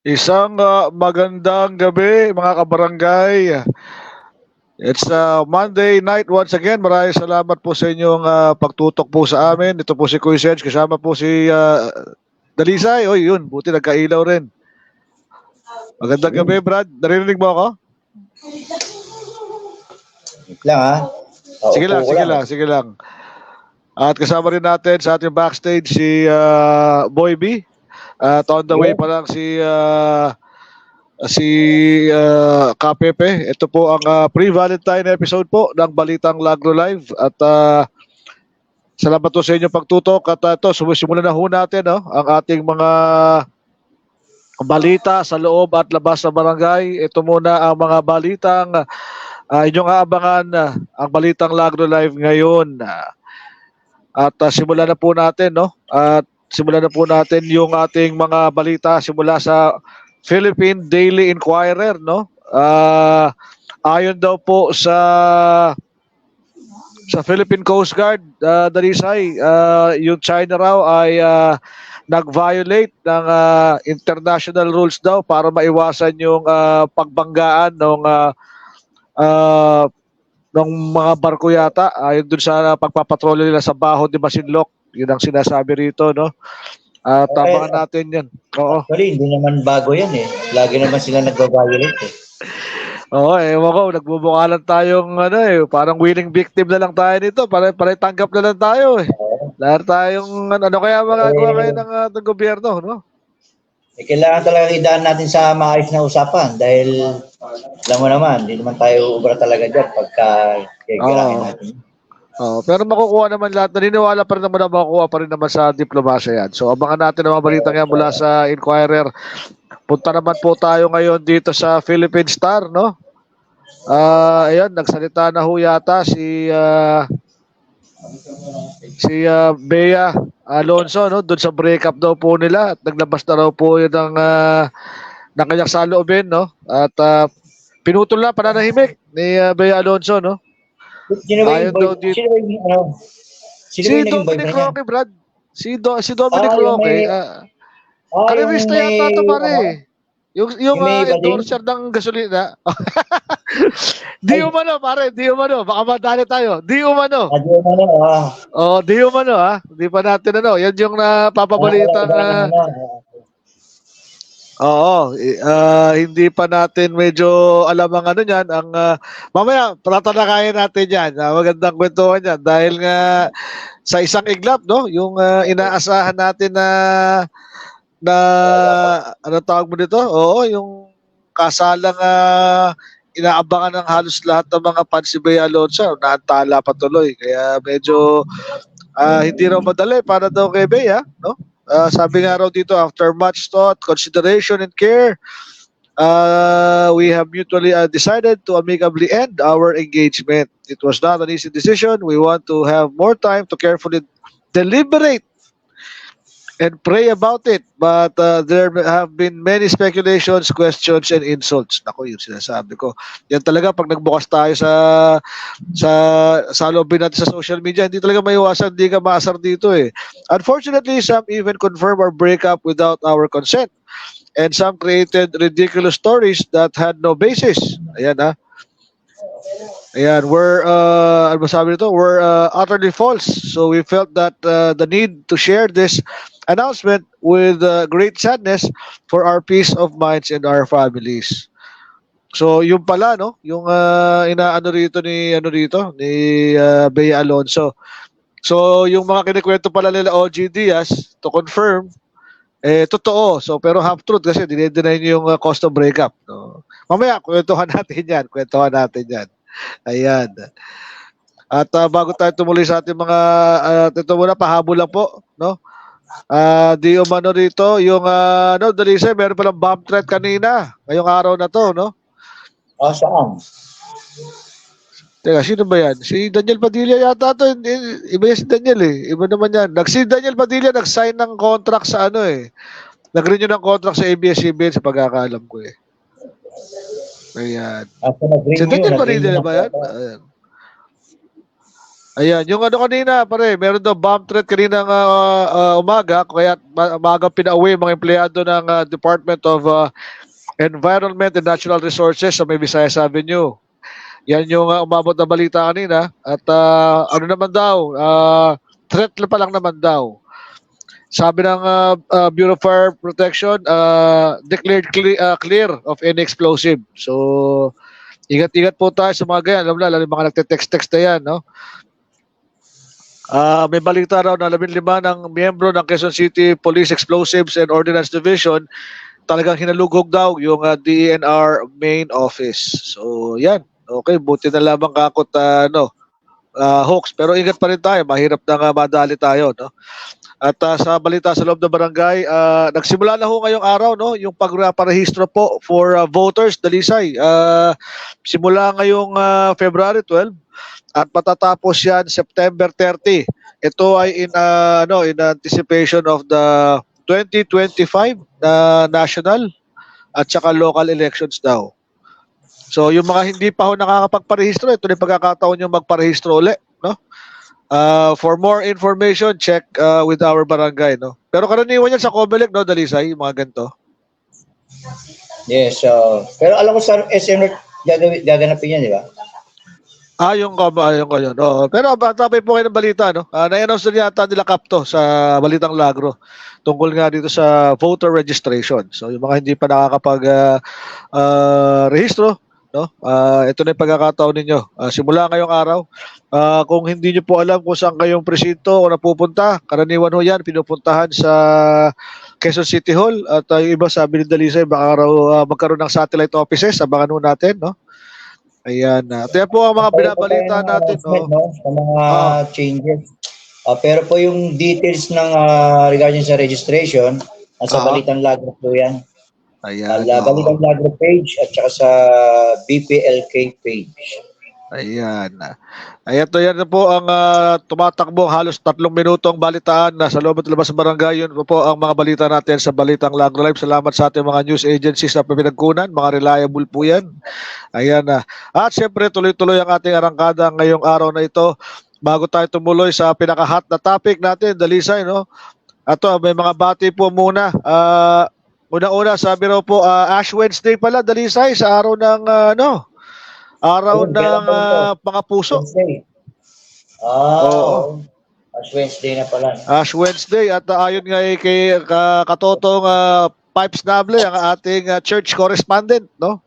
Isang magandang gabi mga kabarangay. It's Monday night once again. Maraming salamat po sa inyong pagtutok po sa amin. Ito po si Kuya Serge, kasama po si Dalisay. Oy, yun, buti nagkailaw rin. Magandang gabi, Brad. Narinig mo ako? Wait lang ha. Sige lang. At kasama rin natin sa ating backstage si Boy B. At on the way pa lang si Kapepe. Ito po ang pre-Valentine episode po ng Balitang Lagro Live. At salamat po sa inyong pagtutok. At ito, sumusimulan na ho natin ang ating mga balita sa loob at labas ng barangay. Ito muna ang mga balitang inyong aabangan ang Balitang Lagro Live ngayon. At simulan na po natin, no? At simulan na po natin yung ating mga balita simula sa Philippine Daily Inquirer, no? Ayon daw po sa Philippine Coast Guard, Dalisay, yung China raw ay nag-violate ng international rules daw para maiwasan yung pagbanggaan ng mga barko yata ayon dun sa pagpapatrolyo nila sa Baho de Masinloc. Yun ang sinasabi rito, no? Tabangan natin yan. Oo. Actually, hindi naman bago yan eh. Lagi naman sila nag-violate eh. Oo, ewan ko, nagbubukalan tayong parang willing victim na lang tayo nito. Para tanggap na lang tayo eh. Lahat tayong, ano kaya magagawa kayo ng gobyerno, no? Kailangan talaga idaan natin sa maayos na usapan dahil alam mo naman, hindi naman tayo ubra talaga dyan pagka kailangan natin. Pero makukuha naman lahat. Naniniwala pa rin naman na makukuha pa rin naman sa diplomasya yan. So abangan natin ang mga balita yan mula sa Inquirer. Punta naman po tayo ngayon dito sa Philippine Star, no? Ayan, nagsalita na ho yata si Bea Alonso, no? Doon sa breakup daw po nila at naglabas na raw po yun ng kanyang saloobin, no? At pinutol na pananahimik ni Bea Alonso, no? Sino ba yung Dominic Roque, Brad. Si Dominic Roque. Karerista yata ito, pare. Yung endorser ng gasolina. Di umano, pare. Di umano. Baka madali tayo. Di umano. Di umano, ha. Di pa natin, Yan yung napapabalita na... Oo, hindi pa natin medyo alam ang ano niyan. Mamaya, tatalakayin natin yan. Magandang kwentuhan yan. Dahil nga sa isang iglap, no? Yung inaasahan natin na ano tawag mo dito? Oo, yung kasalang inaabangan ng halos lahat ng mga fans si Bea Alonso. Naantala patuloy. Kaya medyo hindi raw madali para daw kay Bea, no? Sabi nga raw dito, after much thought, consideration, and care, we have mutually decided to amicably end our engagement. It was not an easy decision. We want to have more time to carefully deliberate and pray about it. But there have been many speculations, questions, and insults. Ako, yung sinasabi ko. Yan talaga, pag nagbukas tayo sa lobby natin sa social media, hindi talaga maiwasan, hindi ka maasar dito eh. Unfortunately, some even confirm our breakup without our consent. And some created ridiculous stories that had no basis. Ayan Ayan, we're utterly false. So we felt that the need to share this announcement with great sadness for our peace of minds and our families. So yung pala, no, yung inaano rito ni Bea Alonso. So yung mga kinikwento pala nila OG Diaz, to confirm, totoo. So pero half truth kasi dinedeny niyo yung cost of breakup. No? Mamaya kwentuhan natin yan. Ayan. At bago tayo tumuloy sa ating mga ito muna, pahabol lang po, no? Di umano rito yung Dalisay, meron palang bomb threat kanina ngayong araw na to, no? Saan? Teka, sino ba yan? Si Daniel Padilla yata to. Iba yan si Daniel eh. Iba naman yan. Si Daniel Padilla nag-sign ng contract sa nag-renew ng contract sa ABS-CBN sa pagkakaalam ko eh. Ayan. Si Daniel Padilla ba yan? Ayan. Ayan, yung ano kanina, pare, meron daw bomb threat kaninang umaga, kaya umaga pinauwi yung mga empleyado ng Department of Environment and Natural Resources sa May Visayas Avenue. Yan yung umabot na balita kanina. At ano naman daw, threat pa lang naman daw. Sabi ng Bureau of Fire Protection, declared clear of any explosive. So, ingat-ingat po tayo sa mga ganyan. Alam na, lalo yung mga nagte-text-text na yan, no? May balita raw na 15 ng miyembro ng Quezon City Police Explosives and Ordnance Division talagang hinalugog daw yung DENR main office. So, yan. Okay, buti na lamang kakot hoax. Pero ingat pa rin tayo. Mahirap na nga madali tayo, no? At sa balita sa loob ng barangay, nagsimula na ho ngayong araw, no? Yung pagparehistro po for voters, Dalisay. Simula ngayong February 12 at matatapos yan September 30. Ito ay in anticipation of the 2025 na national at saka local elections daw. So yung mga hindi pa ho nakakapagparehistro, ito na yung pagkakataon yung magparehistro ulit, no? For more information, check with our barangay, no? Pero karaniwan yan sa Comelec, no, Dalisay, yung mga ganito. Yes, pero alam ko sa SM gaganapin yan, di ba? Yung yun. Oo. Pero tapay po kayo ng balita, no? Na-announce na yata nila Kapto sa Balitang Lagro tungkol nga dito sa voter registration. So yung mga hindi pa nakakapag rehistro, no? Ito na yung pagkakataon ninyo. Simula ngayong araw, kung hindi niyo po alam kung saan kayong presinto o napupunta, karaniwan ho yan pinupuntahan sa Quezon City Hall at yung iba sabi ni Dalisay baka raw magkaroon ng satellite offices, abangan ho natin, no? Ayan. Kaya po ang mga binabalita natin, no? Sa mga changes. Pero po yung details ng regarding sa registration, nasa Balitang Lagro po yan. Ayan. Balitang Lagro page at saka sa BPLK page. Ayan. Ayan to, yan na po ang tumatakbo halos 3 minuto ang balitaan na sa loob at labas ng barangay. Yun po ang mga balita natin sa Balitang Lagro Live. Salamat sa ating mga news agencies na pinagkunan. Mga reliable po yan. Ayan na. At siyempre tuloy-tuloy ang ating arangkada ngayong araw na ito. Bago tayo tumuloy sa pinaka-hot na topic natin, Dalisay, no? Ato, may mga bati po muna. Una-una, sabi raw po, Ash Wednesday pala, Dalisay, sa araw ng, araw ng mga puso. Oo. Ash Wednesday na pala. Ash Wednesday at ayon nga kay Katotong Pipes Nable, ang ating church correspondent, no?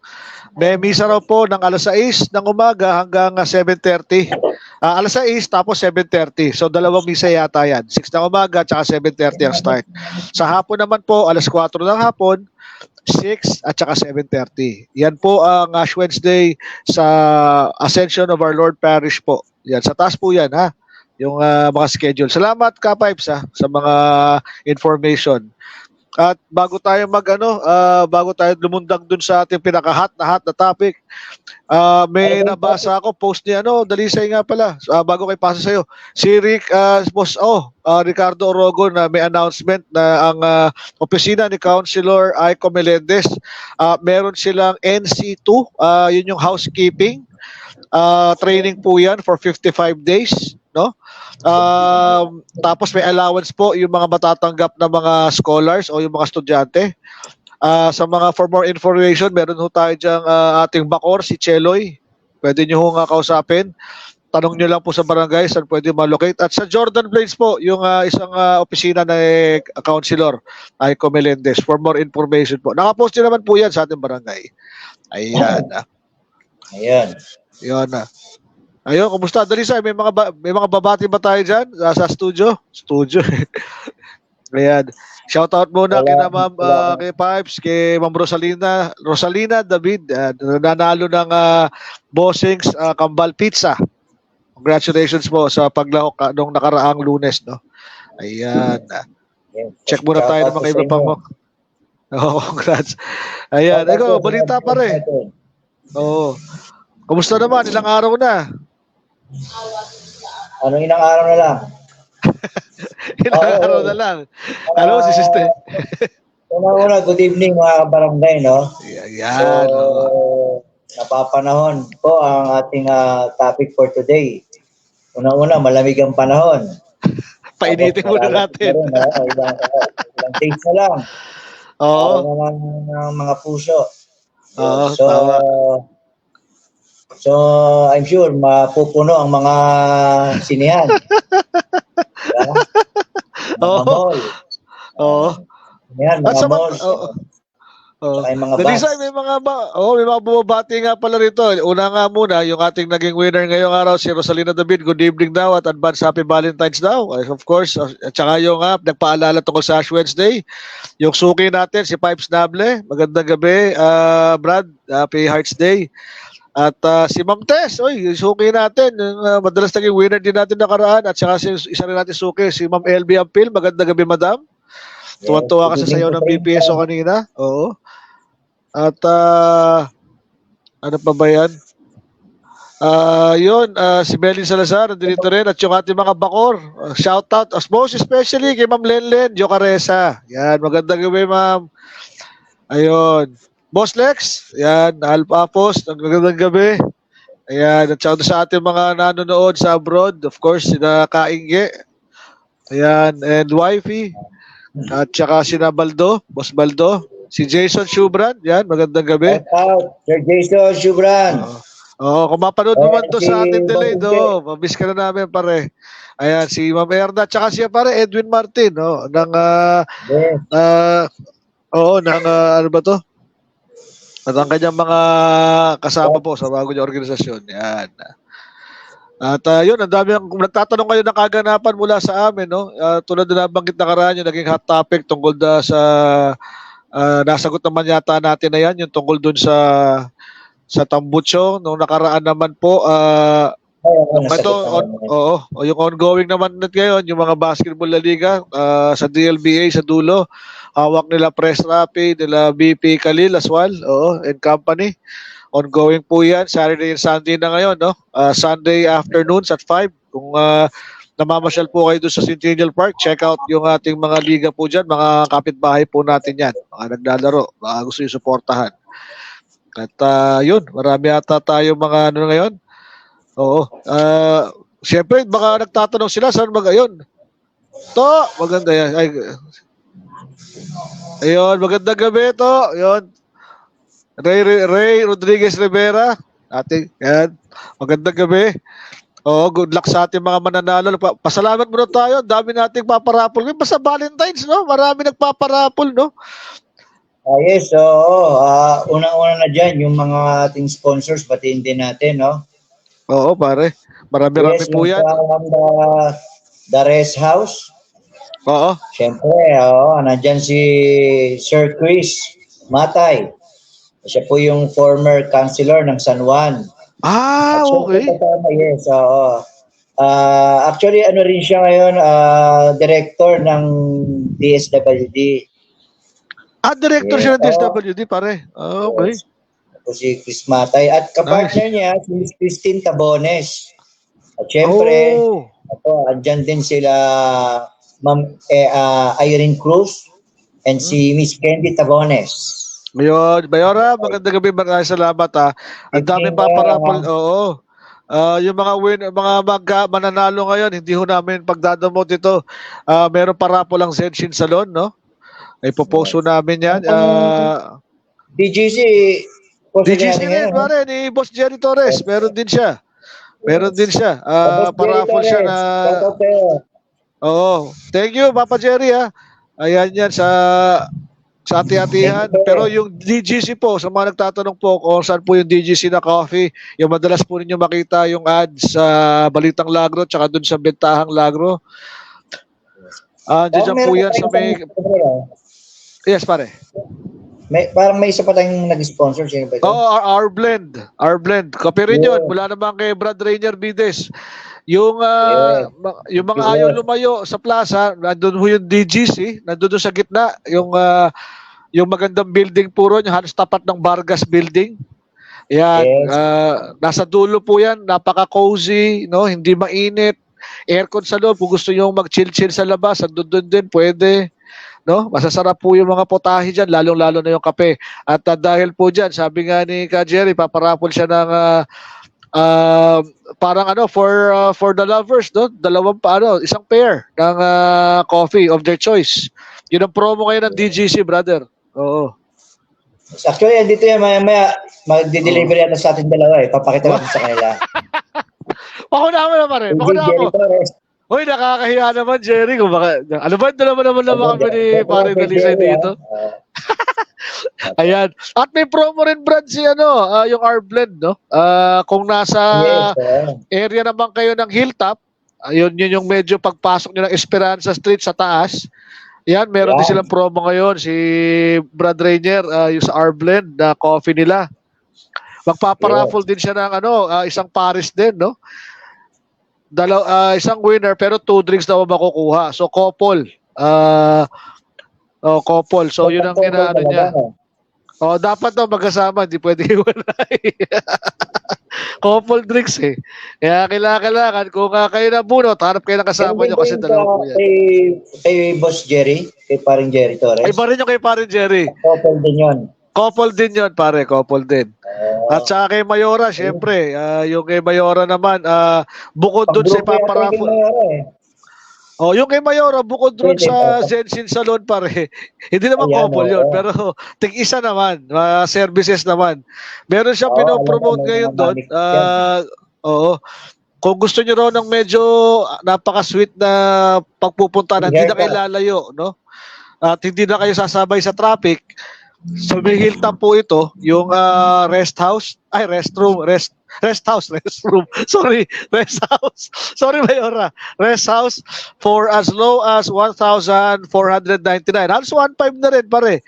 May misa raw po ng alas 6 ng umaga hanggang 7:30. Alas 6 tapos 7:30. So dalawang misa yata yan. 6 ng umaga at 7:30 ang start. Sa hapon naman po, alas 4 ng hapon, 6 at saka 7:30. Yan po ang Ash Wednesday sa Ascension of Our Lord Parish po. Yan, sa taas po yan, ha? Yung mga schedule. Salamat, Ka-Pipes, ha, sa mga information. At bago tayo bago tayo lumundag dun sa ating pinaka-hot na topic, may nabasa ako post ni Dalisay nga pala, bago kay pasa sa'yo. Si Ricardo Orogo na may announcement na ang opisina ni Councilor Aiko Melendez, meron silang NC2, yun yung housekeeping, training po yan for 55 days, no? Tapos may allowance po yung mga matatanggap na mga scholars o yung mga estudyante. For more information, meron ho tayo diyang ating bakor, si Cheloy. Pwede nyo ho nga kausapin. Tanong nyo lang po sa barangay saan pwede malocate. At sa Jordan Plains po, yung isang opisina na councilor, Aiko Melendez, for more information po. Nakapost nyo naman po yan sa ating barangay. Ayan. Ayan. Yun na. Ayun, kumusta? Dalisay, may mga babati ba tayo dyan sa studio? Ayan. Shoutout muna kay Ma'am kay Pipes, kay Ma'am Rosalina David, nanalo ng Bossings Kambal Pizza. Congratulations po sa paglaok nung nakaraang Lunes, no? Ayan. Check muna tayo ng mga iba pang mo. Congrats. Ayan, ikaw, balita pa rin. Oo. Kumusta naman? Ilang araw na? Ilang araw na lang? Ilang araw na lang. Hello, si Sister. Una, good evening mga barangay, no? Yan. So, napapanahon po ang ating topic for today. Una-una, malamig ang panahon. Painitin muna natin. Ilang takes na lang. Para Oo. naman ng mga puso. Oo, So, tama. so I'm sure mapupuno ang mga sinihan. Diba? Mga Oo. mall. Oo. Sinihan, At mga sa malls. oo. Oh. Saka yung mga bus. Dalisay, may mga bumabati nga pala rito. Una nga muna, yung ating naging winner ngayong araw, si Rosalina David. Good evening daw at advance happy Valentine's daw. Of course, at saka yung nagpaalala tungkol sa Ash Wednesday. Yung suki natin, si Pipes Nable. Magandang gabi, Brad. Happy Hearts Day. At si Ma'am Tess, yung suki natin, yung, madalas naging winner din natin nakaraan. At saka isa rin natin suki, si Ma'am LB Ampil. Magandang gabi, Madam. Tuwan-tuwa ka sa sayaw ng BPSO kanina. Oo. At ano pa ba yan? Yun, si Belin Salazar, nandito rin. At yung ating mga bakor. Shout out, most especially kay Ma'am Lenlen Jocaresa. Yan, magandang gabi, Ma'am. Ayun. Boss Lex, yan, Alpha Post, magandang gabi. Ayan, at saka sa ating mga nanonood sa abroad, of course, sina Kaingge. Ayan, and Wifey. At saka si Baldo, Boss Baldo. Si Jason Shubran, yan, magandang gabi. Shout out, Sir Jason Shubran. Kung mapanood mo man to si sa ating delay, Bong mamiss ka na namin, pare. Ayan, si Ma'am Erna, tsaka siya, pare, Edwin Martin, ng, ano ba to? At ang kanyang mga kasama po sa bago niyang organisasyon. Yan. At yun, ang dami ang nagtatanong kayo ng kaganapan mula sa amin, no? Tulad na nabanggit na karaan, yung naging hot topic tungkol sa nasagot naman yata natin na yan, yung tungkol dun sa Tambucho. Nung nakaraan naman po, yung ongoing naman ngayon, yung mga basketball na liga sa DLBA sa dulo, hawak nila Press Rapi, nila BP Khalil Aswal, and company. Ongoing po yan, Saturday and Sunday na ngayon, no? Sunday afternoons at 5. Kung namamasyal po kayo doon sa Centennial Park, check out yung ating mga liga po dyan, mga kapitbahay po natin yan, mga naglalaro, mga gusto yung suportahan. At yun, marami ata tayo mga ano ngayon. Oo. Siyempre, baka nagtatanong sila, saan magayon? To, maganda yan. Ayun, magandang gabi to. Ayun. Ray Rodriguez Rivera. Yan. Magandang gabi. Good luck sa ating mga mananalo. Pasalamat muna tayo. Dami nating paparapol. Basta Valentine's, no? Marami nagpaparapol, no? Yes, unang-una na dyan, yung mga ating sponsors, batiin din natin, no? Oo, pare. Marami-rami po yan. The Rest House. Oo. Siyempre, nandyan si Sir Chris Matay. Siya po yung former councilor ng San Juan. Okay. Yes, actually, ano rin siya ngayon, director ng DSWD. Director siya ng DSWD, pare. Okay. Yes. Si Chris Matay. At kapartner niya, si Miss Christine Tabones. At syempre, andyan din sila Ma'am Irene Cruz and si Miss Candy Tabones. Ngayon, Bayora, magandang gabi, maraming salamat Ang dami paparapol. Yung mga mananalo ngayon, hindi ho namin pagdadamot ito. Meron parapol ang Zenshin Salon, no? Ay popost namin yan. DGC rin, pare, ni Boss Jerry Torres. Meron din siya. Parapol siya na... Thank you, Papa Jerry, Ayan yan sa hati-hatihan. Pero yung DGC po, sa mga nagtatanong po kung saan po yung DGC na coffee, yung madalas po ninyo makita yung ads sa Balitang Lagro tsaka dun sa Bentahang Lagro. Diyan po yan sa may... Yes, pare. Parang may isa pa tayong nag-sponsor. Our Blend. Kape rin yun. Mula naman kay Brad Rainier Bides. Yung mga ayaw lumayo sa plaza, nandun ho yung DGC, nandun sa gitna, yung magandang building puro, yung halos tapat ng Vargas building. Yan, nasa dulo po yan, napaka-cozy, no? Hindi mainit, aircon sa loob, kung gusto nyo mag-chill-chill sa labas, nandun din, pwede. No? Masasarap po yung mga potahe dyan, lalong-lalo na yung kape. At dahil po dyan, sabi nga ni Ka Jerry, paparapol siya ng parang for the lovers, no? Isang pair ng coffee of their choice. Yun ang promo ngayon ng DGC, brother. Oo. Actually, dito yan, maya magdi-deliver yata sa ating dalawa eh. Papakita natin sa kanila. Pakuna mo naman rin. Pakuna mo. Hoy, nakakahiya naman, Jerry. Kung baka, ano ba, naman kami ni Pare Dalisay dito. Ayan. At may promo rin, Brad, yung R-Blend, no? Kung nasa area naman kayo ng Hilltop, yun yung medyo pagpasok nyo ng Esperanza Street sa taas. Yan, meron din silang promo ngayon. Si Brad Rainier, yung sa R-Blend na coffee nila. Magpaparaffle din siya ng isang Paris din, no? Isang winner pero 2 drinks daw makukuha. So couple. Couple. So yun ang inaano niya. Dapat daw magkasama, hindi pwede iwalay. Couple drinks eh. Kaya kailangan kung kayo na bunot, harap kayo ng kasama niyo kasi dalawa po yan. Kay Boss Jerry, kay paring Jerry Torres. Ay, ba rin yung kay paring Jerry? Couple din yun. Couple din yun, pare. Couple din. At saka kay Mayora, syempre. Yung kay Mayora naman, bukod dun sa ipaparaffle. Yung kay Mayora, bukod dun sa Zensin Salon, pare. Hindi naman couple yun, pero tig-isa naman. Services naman. Meron siyang pinopromote ngayon doon. Kung gusto nyo raw ng medyo napaka-sweet na pagpupunta, hindi na kayo lalayo, no? At hindi na kayo sasabay sa traffic. So may Hilltop po ito, yung restroom. Sorry, Mayora. Rest house for as low as 1,499. Halos 1.5 na rin, pare.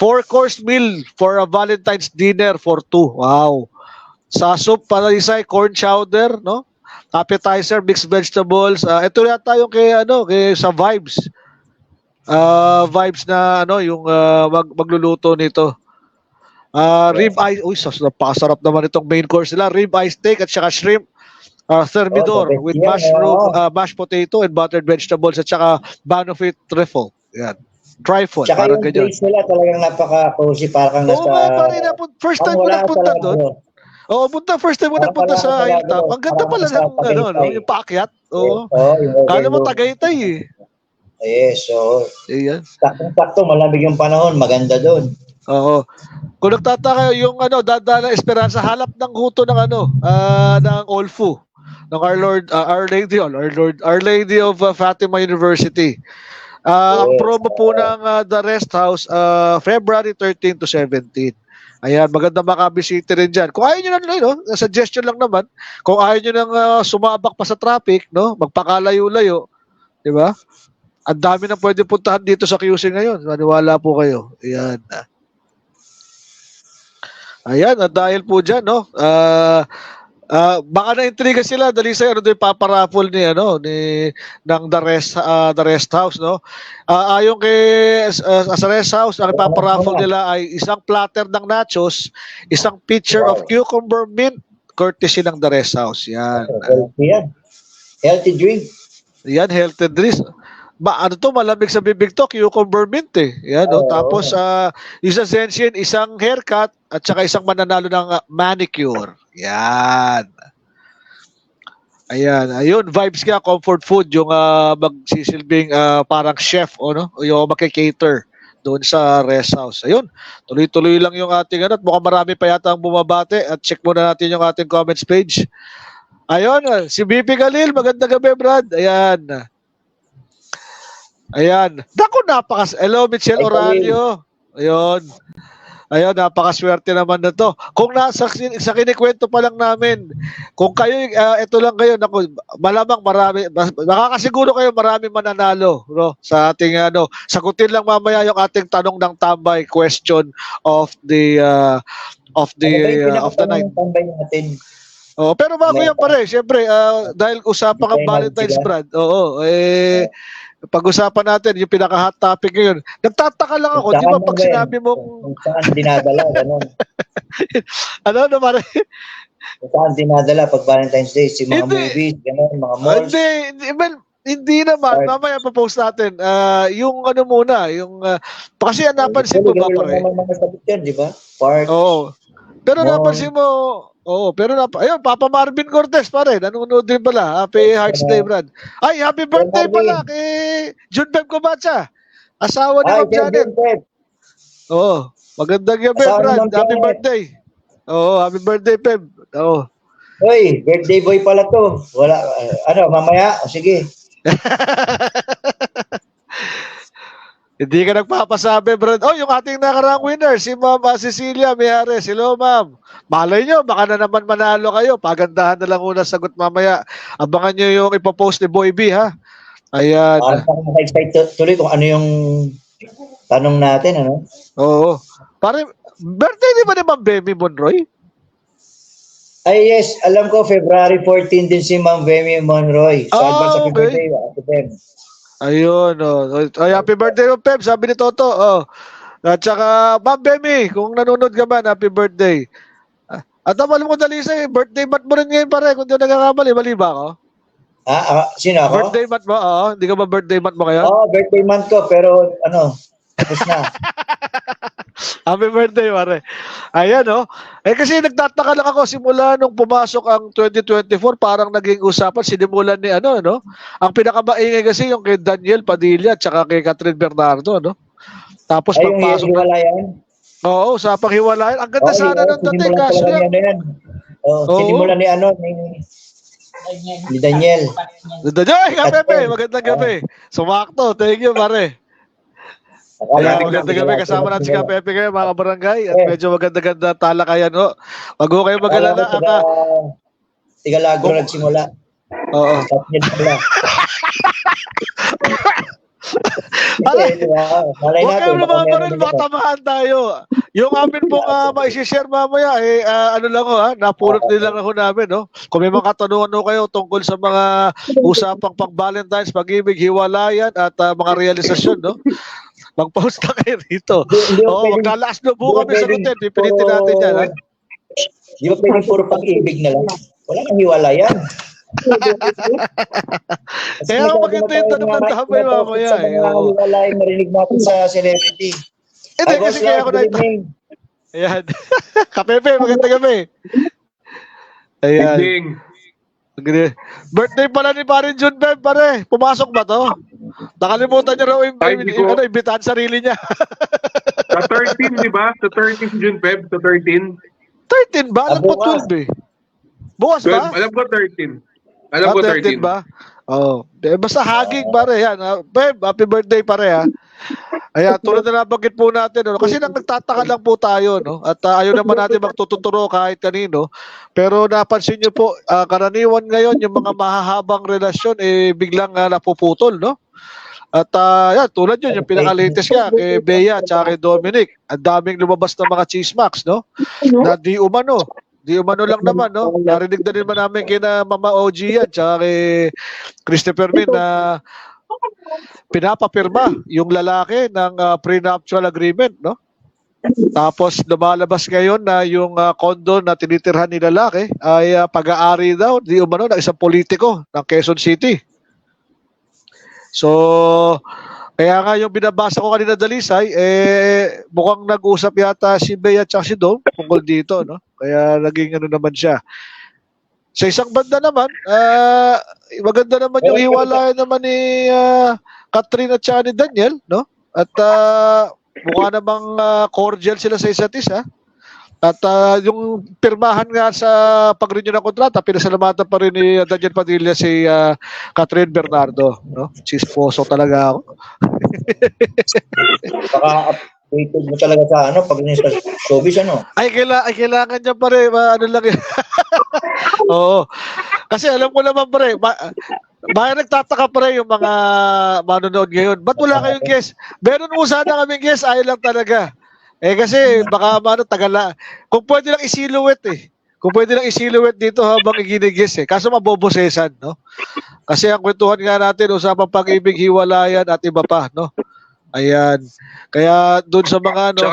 4-course meal for a Valentine's dinner for 2. Wow. Sa soup, panisay, corn chowder, no? Appetizer, mixed vegetables. Ito yata yung kay sa Vibes. Vibes na yung magluluto nito. Rib eye, napakasarap naman itong main course nila. Rib eye steak at saka shrimp thermidor with mushroom, mashed potato and buttered vegetables at saka banofit truffle. Yan. Trifle, tsaka parang yung ganyan. place nila talagang napaka-cozy, parang first time ko nagpunta doon. First time ko nagpunta sa Hilltop. Ang ganda pala ng yung paakyat. Kala mo Tagaytay eh. Yes, so sakto malamig yung panahon, maganda doon. Oo. Kung nagtataka yung dadala Esperanza, halap ng huto ng ng Olfu, ng Our Lady of Fatima University. Ang promo po ng The Rest House, February 13 to 17. Ayan, maganda makabisita rin dyan. Kung ayaw nyo suggestion lang naman, kung ayaw nyo nang sumabak pa sa traffic, no, magpakalayo-layo, di ba? Ang dami na pwede puntahan dito sa QC ngayon. Maniwala po kayo. Ayan. Ayan, at dahil po dyan, no, baka na-intriga sila, Dalisay, doon paparaffle ng The Rest House, no? Ayon kay sa Rest House, ang paparaffle nila ay isang platter ng nachos, isang pitcher of cucumber mint, courtesy ng The Rest House. Yan. Healthy drink. Yan, healthy drinks. Malamig sa bibig to, cucumber mint eh. Yan, tapos, isang Zensin, isang haircut, at saka isang mananalo ng manicure. Yan. Ayan. Ayun, vibes ka, comfort food, yung magsisilbing parang chef, yung makikater doon sa Rest House. Ayun, tuloy-tuloy lang yung ating at mukhang marami pa yata ang bumabate at check muna natin yung ating comments page. Ayun, si BP Galil, magandang gabi, Brad. Ayan. Hello, Michelle Oralio. Ayun, napakaswerte naman na to. Kung sa kinikwento pa lang namin, kung kayo, ito lang kayo, malamang makakasiguro kayo marami mananalo, no? Sa ating, sagutin lang mamaya yung ating tanong ng tambay question of the night. Pero bago yan pare, syempre, dahil usapang ang Valentine's, Brad, pag-usapan natin yung pinaka-hot topic ngayon. Nagtataka lang ako, di ba pag sinabi mong... Saan dinadala, gano'n. Pare? Saan dinadala pag Valentine's Day? Si mga movies, gano'n, mga malls. Hindi naman. Mamaya pa-post natin. Yung muna, yung... kasi napansin mo ba, pare? Mga sabit yan, di ba? Park. Oo. Pero Mon. napansin mo, ayun, Papa Marvin Cortez pare, nanonood din pala. Happy Hearts Day, Brad. Ay, happy birthday pala Marvin. kay Junpep Covacha, asawa ni Ay, Ma'am Janet. Pep. Oo, magandang gabi, Asawa ni Brad. Ma'am Happy Janet. birthday. Oo, happy birthday, Pep. Oo. Hoy, birthday boy pala to. Wala, mamaya? O, sige. Hindi ka nagpapasabi, Brad. Oh, yung ating nakaraang winner, si Ma'am Cecilia Mijares. Hello, Ma'am. Malay nyo, baka na naman manalo kayo. Pagandahan na lang una sagot mamaya. Abangan nyo yung ipopost ni Boy B, ha? Ayan. Parang naka-excite tuloy kung ano yung tanong natin, ano? Oo. Pare, birthday di ba ni Ma'am Bemi Monroy? Ay, yes. Alam ko, February 14 din si Ma'am Vemi Monroy. So, advance happy Okay. birthday, Ate Bem. Ayun, oh. Ay, happy birthday, Pep. Sabi ni Toto. Oh. At saka, Ma'am Bemi, kung nanonood ka man, happy birthday. At alam mo, Dalisa, birthday month mo rin ngayon, pare. Kung di ako nagkakamali, mali ba ako? Sino ako? Birthday month mo? Oo. Hindi ka ba birthday month mo ngayon? Oo, birthday month ko, pero tapos na. Happy birthday, pare. Ayan, oh. Eh, kasi nagtataka lang ako simula nung pumasok ang 2024, parang naging usapan, sinimulan ni no? Ang pinakamaingay kasi yung kay Daniel Padilla at saka kay Catherine Bernardo, no? Tapos Ay, yung pagpasok na, hiwalayan. oo, sa panghiwalayan. Ang ganda sana ng dating, sinimulan kaso talaga lang. niya na yan. Oo. Sinimulan ni Daniel. Ay, Pepe, magandang gabi. Sumakto, thank you, pare. Kaya magandang gabi, kasama natin si Pepe kayo, mga kabarangay. At medyo maganda-ganda talakayan, no? Wag ho kayo mag-alala. Tigalagro nagsimula. Oo. Malay Huwag natin. kayo naman pa rin, baka tamahan tayo. Yung amin pong maisishare mamaya, lang ho, napulot din lang ako namin, no? Kung may mga katanungan ho kayo tungkol sa mga usapang pang-Valentine's, pag-ibig, hiwalayan, at mga realisasyon, no? Mag-post na kayo dito. Oo, magkalaas na buo kami sagutin. Pipilitin natin yan, ha? Di ba pwedeng puro pag-ibig na lang? Wala kang hiwalayan. Kaya ako maganda yung tanong ng damay mamaya, eh. Oo. Hiwalayan marinig natin sa celebrity. Hindi, kasi kaya ako na ito. Ayan. Kapepe, magandang gabi. Ayan. Birthday pala ni Parin Jun Beb, pare. Pumasok ba to? Nakalimutan niya raw yung imbitahan sarili niya. Sa 13, di ba? Sa 13 June, Feb. Sa 13. 13 ba? Alam ko 12 eh. Bukas ba? 12, alam ko 13. Alam ko 13 ba? Oo. Basta haging pare yan. Beb, happy birthday pare ha. Ayan, tulad na nabanggit po natin, no? Kasi nagtataka lang po tayo, no? At ayaw naman natin magtuturo kahit kanino. Pero napansin nyo po, karaniwan ngayon, yung mga mahahabang relasyon, biglang napuputol, no? At yan, tulad yun, yung pinaka-latest nga, kay Bea at kay Dominic. Ang daming lumabas na mga chismax, no? Na di umano lang naman, no? Narinig na rin naman namin kina Mama OG yan, tsaka kay Christopher Min na pinapapirma yung lalaki ng prenuptial agreement, no? Tapos lumalabas ngayon na yung condo na tinitirhan ni lalaki ay pag-aari daw, di umano, ng isang politiko ng Quezon City. So, kaya nga yung binabasa ko kanina, Dalisay, mukhang nag-usap yata si Bea at si Dom tungkol dito, no? Kaya naging naman siya. Sa isang banda naman, maganda naman yung hiwalayan naman ni Catherine at ni Daniel, no? At mukha namang cordial sila sa isa't isa. At yung pirmahan nga sa pag-renew ng kontrata, pinasalamatan pa rin ni Daniel Padilla si Catherine Bernardo, no? Chisposo talaga ako. Baka updated mo talaga sa pag sa showbiz, Ay, kailangan niya pa rin, lang yun. Oo. Kasi alam ko naman pare, baka nagtataka pare yung mga manonood ngayon. Ba't wala kayong guest? Meron mo sana kaming guest, ayaw lang talaga. Kasi baka tagala. Kung pwede lang i-silhouette Kung pwede lang i-silhouette dito habang iginigis Kaso mabobosesan, no? Kasi ang kwentuhan nga natin, usapang pag-ibig, hiwalayan at iba pa, no? Ayan. Kaya doon sa mga, no?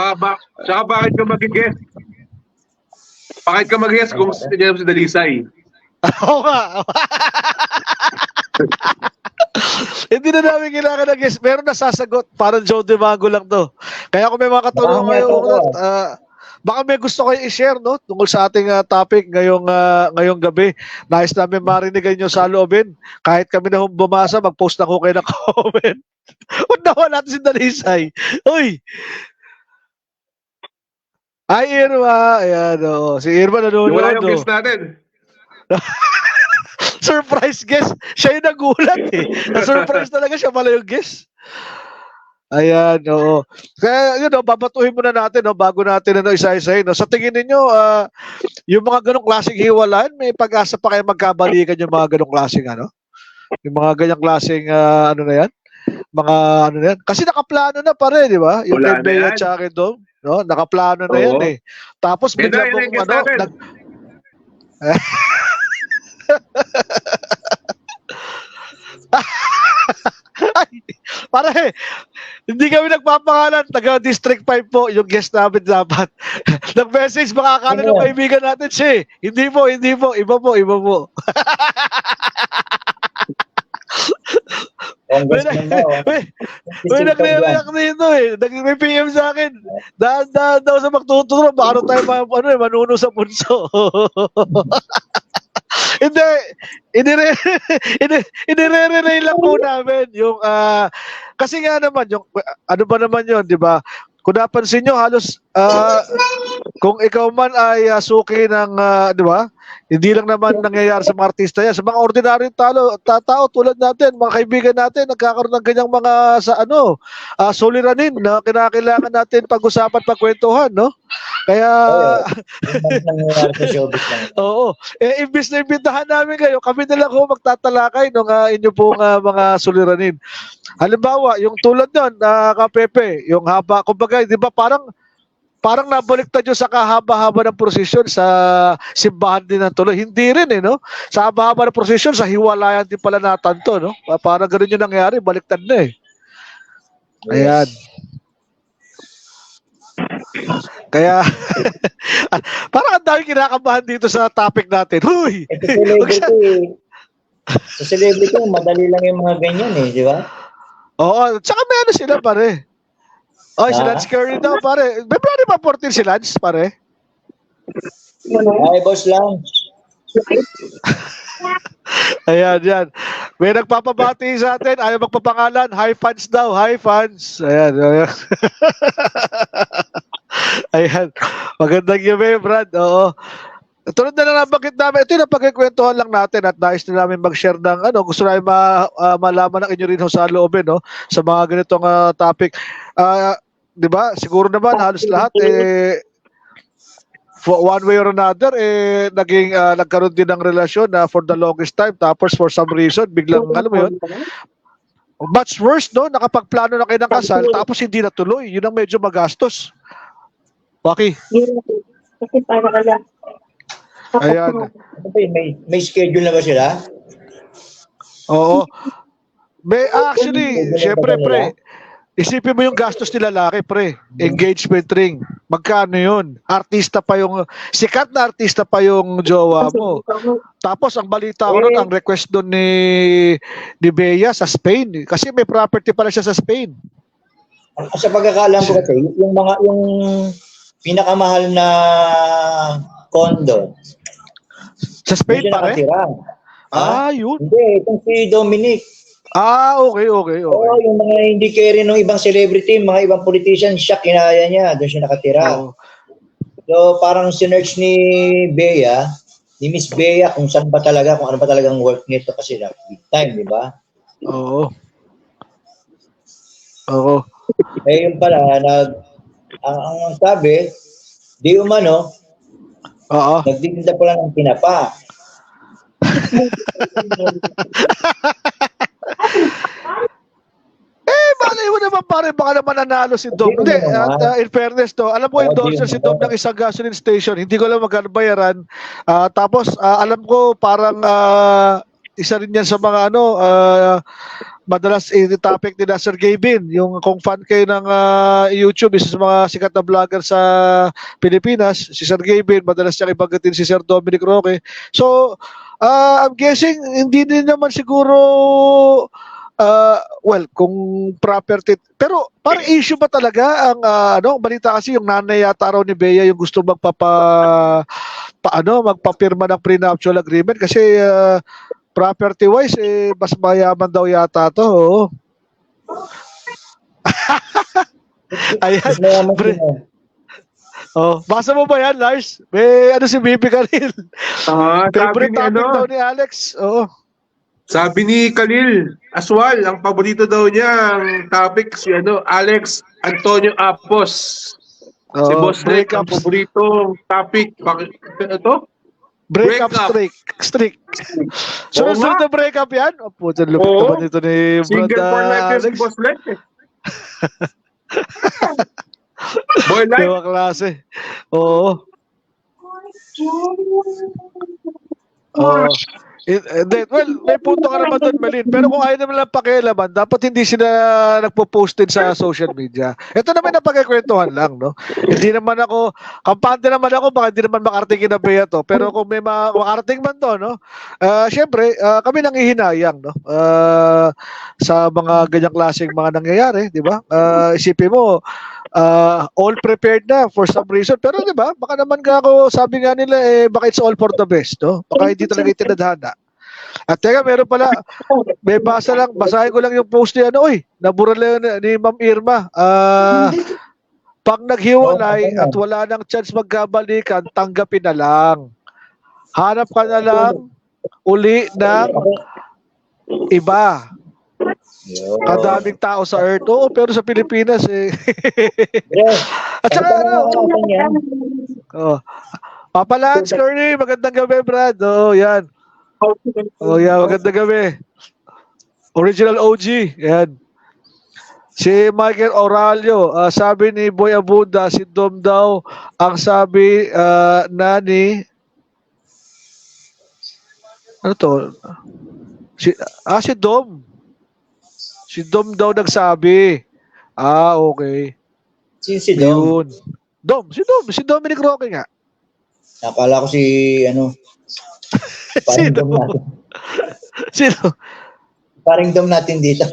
Tsaka bakit ka mag-guest? Bakit ka mag-guest kung si Dalisay? Oo nga. Hindi na namin kailangan ng guest. Meron na sasagot. Parang Joe DeMago lang to. Kaya kung may mga katanungan kayo, baka may gusto kayo i-share, no? Tungkol sa ating topic ngayong gabi. Nais namin marinig nyo sa loobin. Kahit kami na bumasa, mag-post na ko kayo ng comment. Unawa natin si Dalisay. Uy! Ay, Irma. Ayan, oh. Si Irma nanonood. Wala yung oh. guest natin. Surprise guest. Siya yung nagulat eh. Na-surprise talaga siya pala yung guest. Ayan, oo. Kaya, yun, babatuhin muna natin, bago natin, isa-isahin. Sa tingin ninyo, yung mga ganong klaseng hiwalaan, may pag-asa pa kayo magkabalikan yung mga ganong klaseng, yung mga ganyang klaseng, ano na yan? Mga, ano na yan? Kasi nakaplano na pare, di ba? Yung Wala kay Bea na yan. Chakin doon, no? Nakaplano na yan Oo. eh. Tapos, Yun bigla na, yun na mong, yung guest natin. Ay, pare, hindi kami nagpapangalan. Taga District 5 po, yung guest namin dapat. Nag-message, makakala ng kaibigan natin siya eh. Hindi po. Iba po. Congressman daw. May nagre-react dito eh. May PM sa akin. Daan daw sa magtuturo. Baka tayo manuno sa punso. Hindi. Inire-relay lang po namin yung kasi nga naman yung ano ba naman yun, di ba? Kung napansin nyo, halos kung ikaw man ay suki ng, di ba? Hindi lang naman nangyayari sa mga artista yan. Sa mga ordinaryong tao tulad natin, mga kaibigan natin, nagkakaroon ng ganyang mga suliranin na kinakailangan natin pag-usapan, pagkwentuhan, no? Kaya, nangyayari sa showbiz lang. oo. Imbis na imbitahan namin kayo, kami na lang magtatalakay ng inyo pong mga suliranin. Halimbawa, yung tulad nun, Kapepe, yung haba, kumbaga, di ba parang nabaliktad yun sa kahaba-haba ng prosesyon sa simbahan din ng tuloy. Hindi rin no? Sa haba-haba ng prosesyon, sa hiwalayan din pala natanto, no? Parang ganun yung nangyari, baliktad na eh. Ayan. Kaya, parang ang dami kinakabahan dito sa topic natin. Huy! Sa celebrity, madali lang yung mga ganyan eh, di ba? Oo, tsaka may ano sila pare. Oy, si Lance Curry daw pare. May plano ba 14 si Lance pare? Ay, boss lang. Ayan, yan. May nagpapabati sa atin. Ayaw magpapangalan. Hi fans daw. Hi fans. Ayan. Ayan. Magandang gabi, Brad. Oo. Tulad na lang nabanggit namin, ito yung napagkikwentuhan lang natin at nais na namin mag-share ng gusto namin malaman ng inyo rin sa loobin, no? Sa mga ganitong topic. Di ba? Siguro naman halos lahat for one way or another nagkaroon din ng relasyon for the longest time, tapos for some reason biglang alam mo yun, much worse, no? Nakapagplano na kayo ng kasal tapos hindi natuloy. Yun ang medyo magastos. Waki. Kasi para kaya. Ayan. May schedule na ba sila? Oo. Actually, syempre pre, isipin mo yung gastos ni lalaki, pre. Engagement ring. Magkano yun? Artista pa yung, sikat na artista pa yung jowa mo. Tapos ang balita ko nun, ang request doon ni Bea sa Spain. Kasi may property pala siya sa Spain. Sa pagkakaalam ko kasi, yung pinakamahal na condo. Sa Spain pare? Yun. Hindi, itong si Dominic. Okay. Oo, yung mga hindi carry ng ibang celebrity, mga ibang politician, siya kinaya niya, doon siya nakatira. Oh. So, parang sinerch ni Bea, ni Miss Bea, kung saan ba talaga, kung ano ba talagang work nito kasi na big time, di ba? Oo. Yun pala, ang sabi, di umano, nagtitinda pala ng tinapa. Malay mo naman pare, baka naman nanalo si Dom. Hindi, in fairness to, alam ko endorser si Dom ng isang gasoline station. Hindi ko alam magkano bayaran. Tapos, alam ko parang isa rin yan sa mga madalas topic ni Sir Gavin. Yung kung fan kayo ng YouTube, isa sa mga sikat na vlogger sa Pilipinas, si Sir Gavin, madalas siyang ibanggitin si Sir Dominic Roque. So, I'm guessing, hindi din naman siguro Well, kung property, pero parang issue ba talaga ang balita kasi yung nanay yata raw ni Bea yung gusto magpapirma ng prenuptial agreement kasi property wise mas mayaman daw yata to. Oo. Ayan. Mas mayaman Bre- sila. Oh, basa mo ba yan, Lars? May si Bibi Khalil. Sabi Favorite ni topic daw ni Alex. Oo. Sabi ni Khalil Aswal, ang paborito daw niya ang topic si Alex Antonio Apos. Si Oo, Boss Rick, ang paboritong topic. Ito? Breakup Breakup. streak. Sunod-sunod na breakup yan? O, puto, lupit Oo. naman ito ni Single Brad for life yan si Alex. Boss Rick. Boy life. Ewa klase. Oo. Oo. Well, may punto ka naman doon, Melin. Pero kung ayaw naman lang pakialaman, dapat hindi sila nagpo-post din sa social media. Ito naman ang pagkikwentuhan lang, no? Hindi naman ako, kampante naman ako, baka hindi naman makarating kinabeya to. Pero kung may makarating man to, no? Syempre, kami nanghihinayang, no? Sa mga ganyang klaseng mga nangyayari, di ba? Isipin mo, all prepared na for some reason. Pero di ba, baka naman ako, sabi nga nila, baka it's all for the best, no? Baka hindi talaga itinadhana. At teka, meron pala, may basahin ko lang yung post ni nabura lang ni Ma'am Irma. Pag naghiwalay at wala nang chance magkabalikan, tanggapin na lang. Hanap ka na lang uli ng iba. Kadaming tao sa Earth. Oo, pero sa Pilipinas At saka Papa Lance, Curly, magandang gabi, Brad. Yan. Yan, magandang gabi. Original OG. Yan. Si Michael Oralio, sabi ni Boy Abuda, si Dom daw ang sabi ni ano to? Si Dom. Si Dom daw nagsabi. Okay. Si Dom. Yun. Si Dominic Roque nga. Nakala ko paring Dom natin. Sino? Paring Dom natin dito.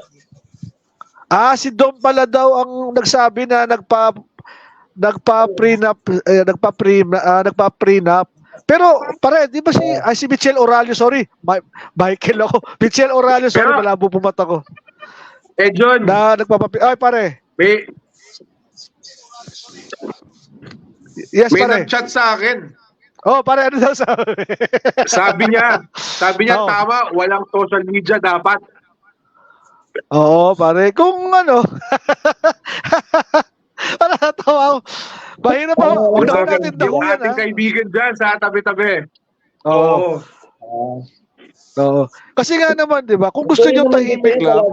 Si Dom pala daw ang nagsabi na nagpa-prenup. Pero pare, di ba si Michelle Oralio, sorry. Michael ako. Michelle Oralio, sorry, Pero, malabo pumata ko. John. Na ay pare. Yes, May pare. nag-chat sa akin. Pare, ano daw sabi? Sabi niya, tama, walang social media dapat. Oo, pare. Kung natawa ako. Mahirap pa. Huwag naman natin Yung dahuyan, ating kaibigan dyan sa tabi-tabi. Oo. Oo. Kasi nga naman, di ba, kung gusto nyo tahimik lang,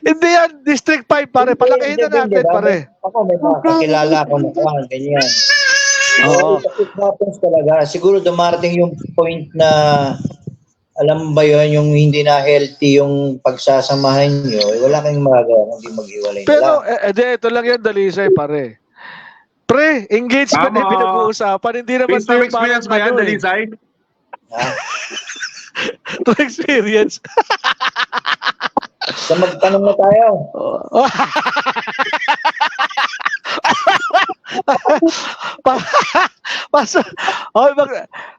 hindi yan, District 5, pare. Palakihin na natin, pare. Ako, may mga kakilala ko na ganyan. Oo. It happens talaga. Siguro dumarating yung point na alam mo ba yun, yung hindi na healthy yung pagsasamahan nyo, wala kayong magagawa hindi maghiwalay. Pero, ito lang yan, Dalisay, pare. Pre, engagement Tama. Pinag-uusapan. Hindi naman Based on experience ba yan, Dalisay? To experience. So magtanong na tayo.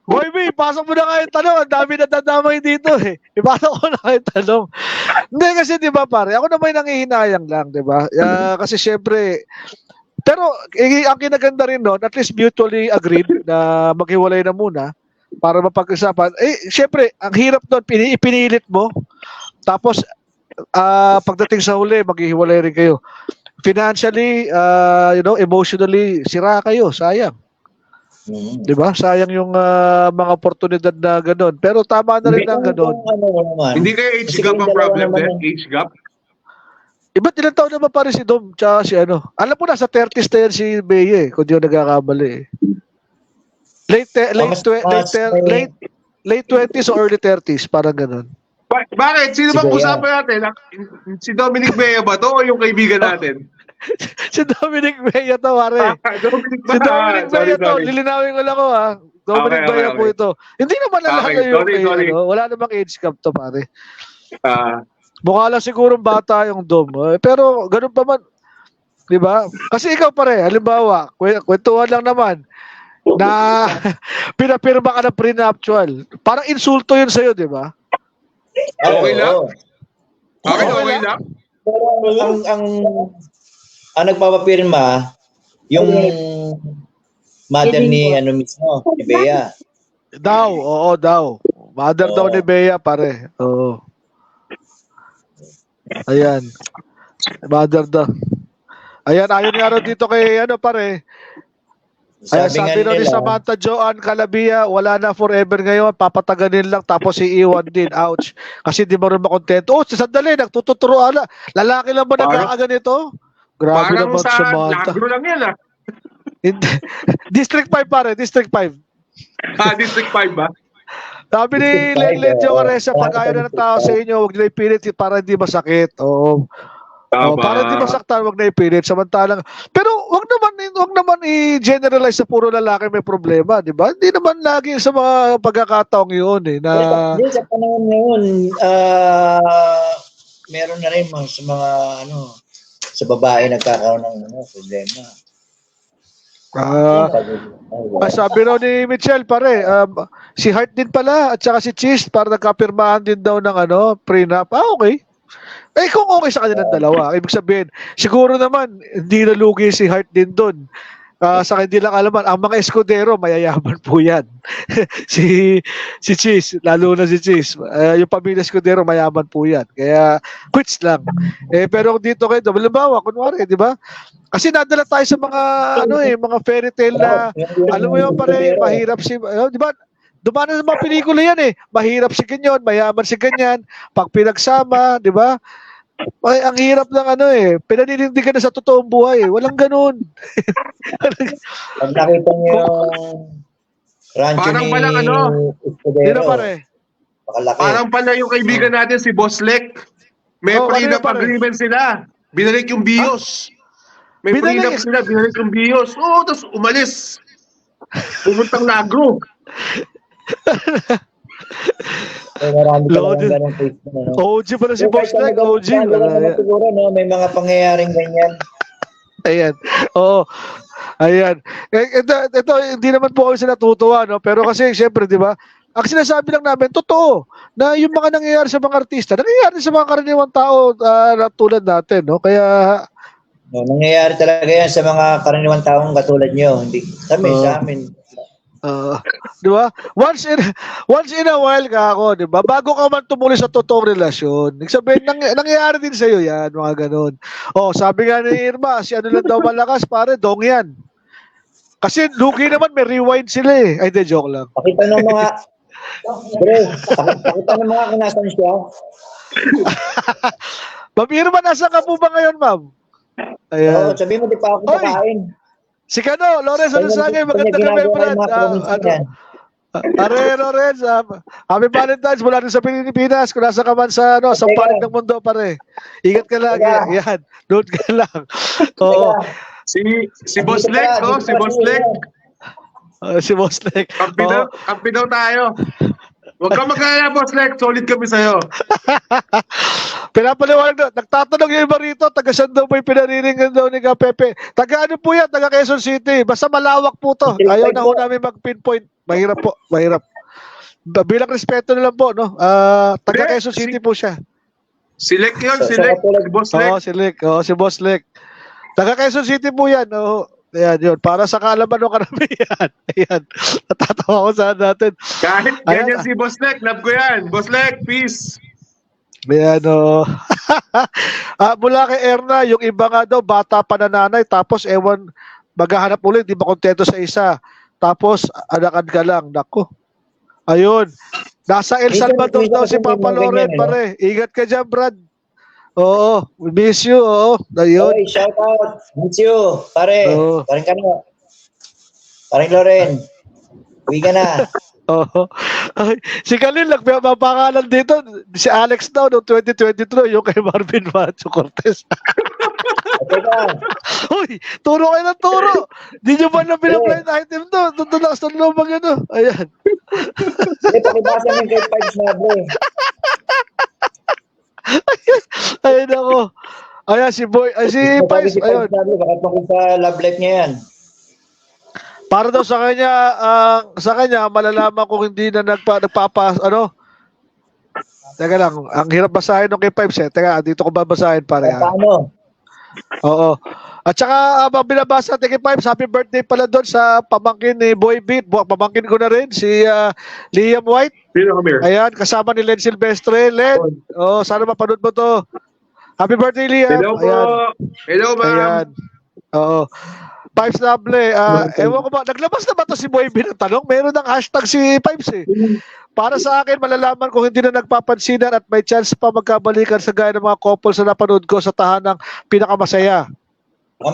Boy B, pasok mo na kayo tanong. Ang dami na dadamay dito Ipasok ko na kayo tanong. Hindi kasi di ba pare, ako naman nangihinayang lang, di ba? Kasi syempre, pero ang kinaganda rin noon, at least mutually agreed na maghiwalay na muna para mapag-usapan. Syempre, ang hirap doon, ipinilit mo. Tapos, pagdating sa huli, maghihiwalay rin kayo. Financially, emotionally, sira kayo, sayang. Di ba? Sayang yung mga oportunidad na gano'n. Pero tama na rin ang gano'n. Hindi kayo age gap ang problem din? Age gap? Iba't ilang taon naman pa rin si Dom tsaka si Alam mo na, sa 30s na yan si Beye kung di yung nagkakamali Late 20s o early 30s, parang gano'n. Bakit? Sino bang usapan natin? Si Dominic Bea ba to o yung kaibigan natin? Si Dominic Bea to, pare. Dominic Si Dominic Bea to. Sorry. Lilinawin ko lang Dominic Okay, Baya okay, po okay. ito. Hindi naman Okay, nalalayo sorry, kay, sorry. wala namang age gap to, pare. Ah, Mukha lang siguro bata yung Dom. Pero ganun pa man, di ba? Kasi ikaw pare, halimbawa, kwentuhan lang naman, na pinapirma ka ng prenuptial. Parang insulto yun sa'yo, di ba? Ay, Okay lang? oo. okay, Okay okay lang? lang. Pero ang nagpapapirma, yung mother ni ano mismo, ni Bea. Daw, oo daw. Mother daw ni Bea, pare. Oo. Ayan. Mother daw. Ayan, ayon nga raw dito kay ano pare. Ayan, Sabi nga sabi daw ni nila, Samantha Joanne Calabia, wala na forever ngayon, papataganin lang tapos iiwan din. Ouch. Kasi di mo rin makontento. Oh, sandali, nagtututuro ala. Lalaki lang ba Parang- nagkakaganito? Grabe Parang naman sa Samantha. Lagro lang yan ah. Hindi. District 5 pare, District 5. District 5 ba? Sabi ni District 5, Lenjo oo. Caresa, pag ayaw na ng tao sa inyo, huwag nila ipilit para hindi masakit. Oo. Oh, para hindi masaktan, wag na ipilit. Samantalang, pero wag naman i-generalize sa puro lalaki may problema, di ba? Hindi naman lagi sa mga pagkakataong yun eh, na Hindi, sa panahon ngayon, meron na rin sa mga ano, sa babae nagkakaroon ng problema. sabi raw ni Michelle pare, si Hart din pala at saka si Cheese para nagkapirmahan din daw ng prenup. Okay. Eh kung okay sa kanilang dalawa, ibig sabihin, siguro naman hindi nalugi si Hart din doon. Sa hindi lang alaman, ang mga Escudero mayayaman po yan. si Cheese, lalo na si Cheese. Yung pamilya Escudero mayaman po yan. Kaya quits lang. Pero dito kayo, halimbawa, kunwari, di ba? Kasi nadala tayo sa mga mga fairy tale na alam mo yun pare, mahirap di ba? Dumanan sa mga pelikula yan eh. Mahirap si ganyan, mayaman si ganyan. Pag pinagsama, di ba? Ay, ang hirap ng pinaninindigan na sa totoong buhay. Walang ganun. Pag nakita niyo yung rancho Parang ni palang Escudero, Hindi na pare. makalaki. Parang pala yung kaibigan natin si Boss Lek. May Oh, prenup ano yun, pare? agreement sila. Binalik yung BIOS. May Binalik? prenup sila, binalik yung BIOS. Oo, tapos umalis. Pumuntang Lagro. Marami Loaded. talagang ganong case na, no? OG pala si Boss Lek, OG. Siguro, no? May mga pangyayaring ganyan. Ayan. Oo. Ayan. Ito, hindi naman po kami sila natutuwa, no? Pero kasi, syempre, di ba? Ang sinasabi lang namin, totoo, na yung mga nangyayari sa mga artista, nangyayari sa mga karaniwang tao na tulad natin, no? Kaya, No, nangyayari talaga yan sa mga karaniwang taong katulad nyo. Hindi kami, sa amin. di ba? Once in a while ka ako, di ba? Bago ka man tumuli sa totoong relasyon, sabihin, nangyayari din sa'yo yan, mga ganun. Oh, sabi nga ni Irma, si ano lang daw malakas, pare, dong yan. Kasi lugi naman, may rewind sila eh. Ay, di, joke lang. Pakita ng mga, bro, pakita ng mga kung nasan siya. Ma'am Irma, nasa ka po ba ngayon, ma'am? Ayan. Oo, sabihin mo, di pa ako Oy! kakain. Si Kano, Lawrence, ano sa akin? Maganda kami, Brad. Pare, Lawrence, happy Valentine's mula rin sa Pilipinas. Kung nasa ka man sa, sa panig ng mundo, pare. Ingat ka lang. Yan. Doon ka lang. Oo. Si Boss Lek, no? Si Boss Lek. Si Boss Lek. Kampi daw tayo. Huwag kang mag-alala, Boss Lek. Solid kami sa'yo. Pinapaliwanag na, nagtatanong yung iba rito, taga saan daw ba yung pinariringan daw ni Pepe? Taga ano po yan, taga Quezon City. Basta malawak po to. Ayaw na ho namin mag-pinpoint. Mahirap po, mahirap. Bilang respeto na lang po, no? Taga Quezon City po siya. Si Lek yun, si Lek. Si Boss Lek. Oo, si Lek. Oo, si Boss Lek. Taga Quezon City po yan. Oo. Ayan, yun. Para sa kalaman ng karamihan. Ayan. Natatawa ko saan natin. Kahit ganyan si Boss Lek, love ko yan. Boss Lek, peace. Ayan, mula kay Erna, yung iba nga daw, bata pa na nanay, tapos ewan, maghahanap ulit, di ba kontento sa isa. Tapos, anakan ka lang. Naku. Ayun. Nasa El Salvador daw si Papa Loren, pare. Ingat ka dyan, Brad. Oo. We miss you. Oo. Ayun. Oy, shout out. Miss you. Pare. Oo. Parang ka na. Parang Loren. Uwi ka na. Oo. Ay, si Khalil, nagpapakalan dito. Si Alex daw noong 2023, yung kay Marvin Macho Cortez. Teka, Uy, turo kayo ng turo. Di nyo ba na blind item to? Tutulas ng lubang yun. Oh. Ayan. pakibasa mo yung kay Pipes na bro. Ayun ako. Ayan, si Pipes. Si Ayun. Pipes na bro, baka tungkol sa love life niya yan. Para daw sa kanya, malalaman kung hindi na Teka lang, ang hirap basahin nung kay Pipes eh. Teka, dito ko babasahin pare. Paano? Oo. At saka, binabasa natin kay Pipes, happy birthday pala doon sa pamangkin ni Boy Beat. Pamangkin ko na rin, si Liam White. Sino kami? Ayan, kasama ni Len Silvestre. Len, sana mapanood mo to. Happy birthday, Liam. Hello po. Ayan. Hello, ma'am. Ayan. Oo. Pipes Nable, ewan ko ba, naglabas na ba to si Boy Beat ng tanong? Meron ng hashtag si Pipes eh. Para sa akin, malalaman kung hindi na nagpapansinan at may chance pa magkabalikan sa gaya ng mga couples na napanood ko sa tahanang pinakamasaya.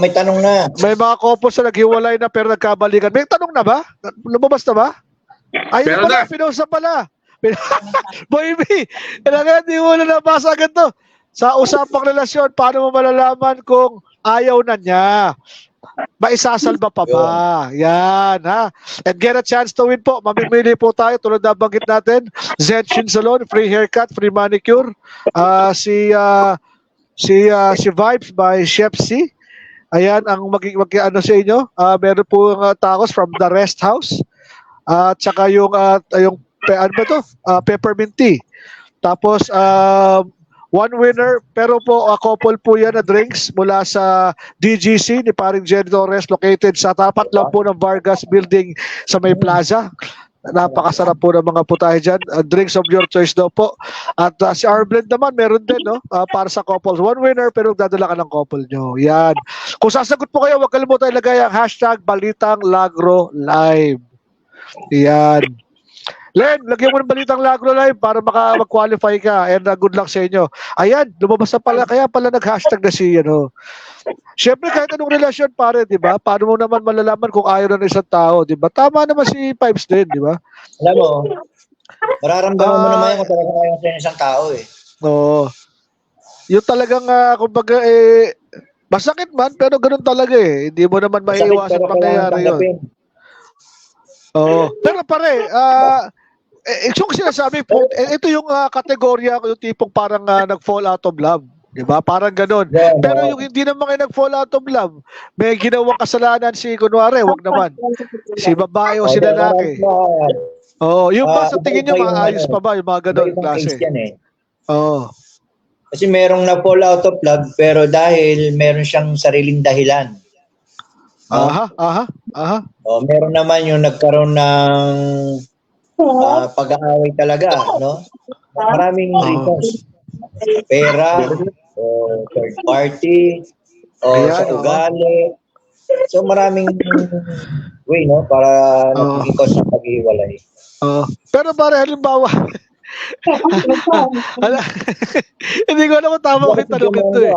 May tanong na. May mga couples na naghiwalay na pero nagkabalikan. May tanong na ba? Lumabas na ba? Ayun Meron pala, na. pinusa pala. Boy B, kailangan di mo na nabasa agad to. Sa usapang relasyon, paano mo malalaman kung ayaw na niya? Maisasalba pa ba? Yan, ha? And get a chance to win po. Mamimili po tayo. Tulad na banggit natin. Zenshin Salon, free haircut, free manicure. Si Vibes by Chef C. Ayan, ang ano sa inyo. Meron po tacos from the Rest House. At saka yung ano ba to? Peppermint tea. Tapos, one winner, pero po couple po yan na drinks mula sa DGC ni paring Jenny Torres, located sa tapat lang po ng Vargas Building sa May Plaza. Napakasarap po ng mga putahe dyan. Drinks of your choice daw po. At si Arblend naman, meron din, no? Para sa couples. One winner, pero magdadala ka ng couple nyo. Yan. Kung sasagot po kayo, huwag kalimutan ilagay ang hashtag Balitang Lagro Live. Yan. Len, lagyan mo ng Balitang Lagro Live para mag-qualify ka, and good luck sa inyo. Ayan, lumabas na pala, kaya pala nag-hashtag na si, Siyempre, kahit anong relasyon, pare, di ba? Paano mo naman malalaman kung ayaw na ng isang tao, di ba? Tama naman si Pipes din, di ba? Alam mo, mararamdaman mo naman yung kung talaga ayaw sa isang tao eh. Oo. Yung talagang, kumbaga, masakit man, pero ganun talaga eh. Hindi mo naman Masakit, maiiwasan pero mangyayari kailangan yun. tanggapin. Oo. Pero pare, yung sinasabi po, ito yung kategorya, yung tipong parang nag-fall out of love. Diba? Parang ganun. Yeah, Pero yung hindi naman kayo nag-fall out of love, may ginawang kasalanan si kunwari, wag naman. Si babae o si lalaki. Oo. Yung ba sa tingin nyo, maayos pa ba? Yung mga ganun klase. Oo. Kasi merong na-fall out of love, pero dahil meron siyang sariling dahilan. Aha. Meron naman yung nagkaroon ng pag-aaway talaga, no? Maraming reasons. Pera, o third party, o sa ugali. So maraming way, no? Para nagiging cause ng pag-iwalay. Pero pare, halimbawa, hindi ko alam kung tama ko yung tanongin to eh.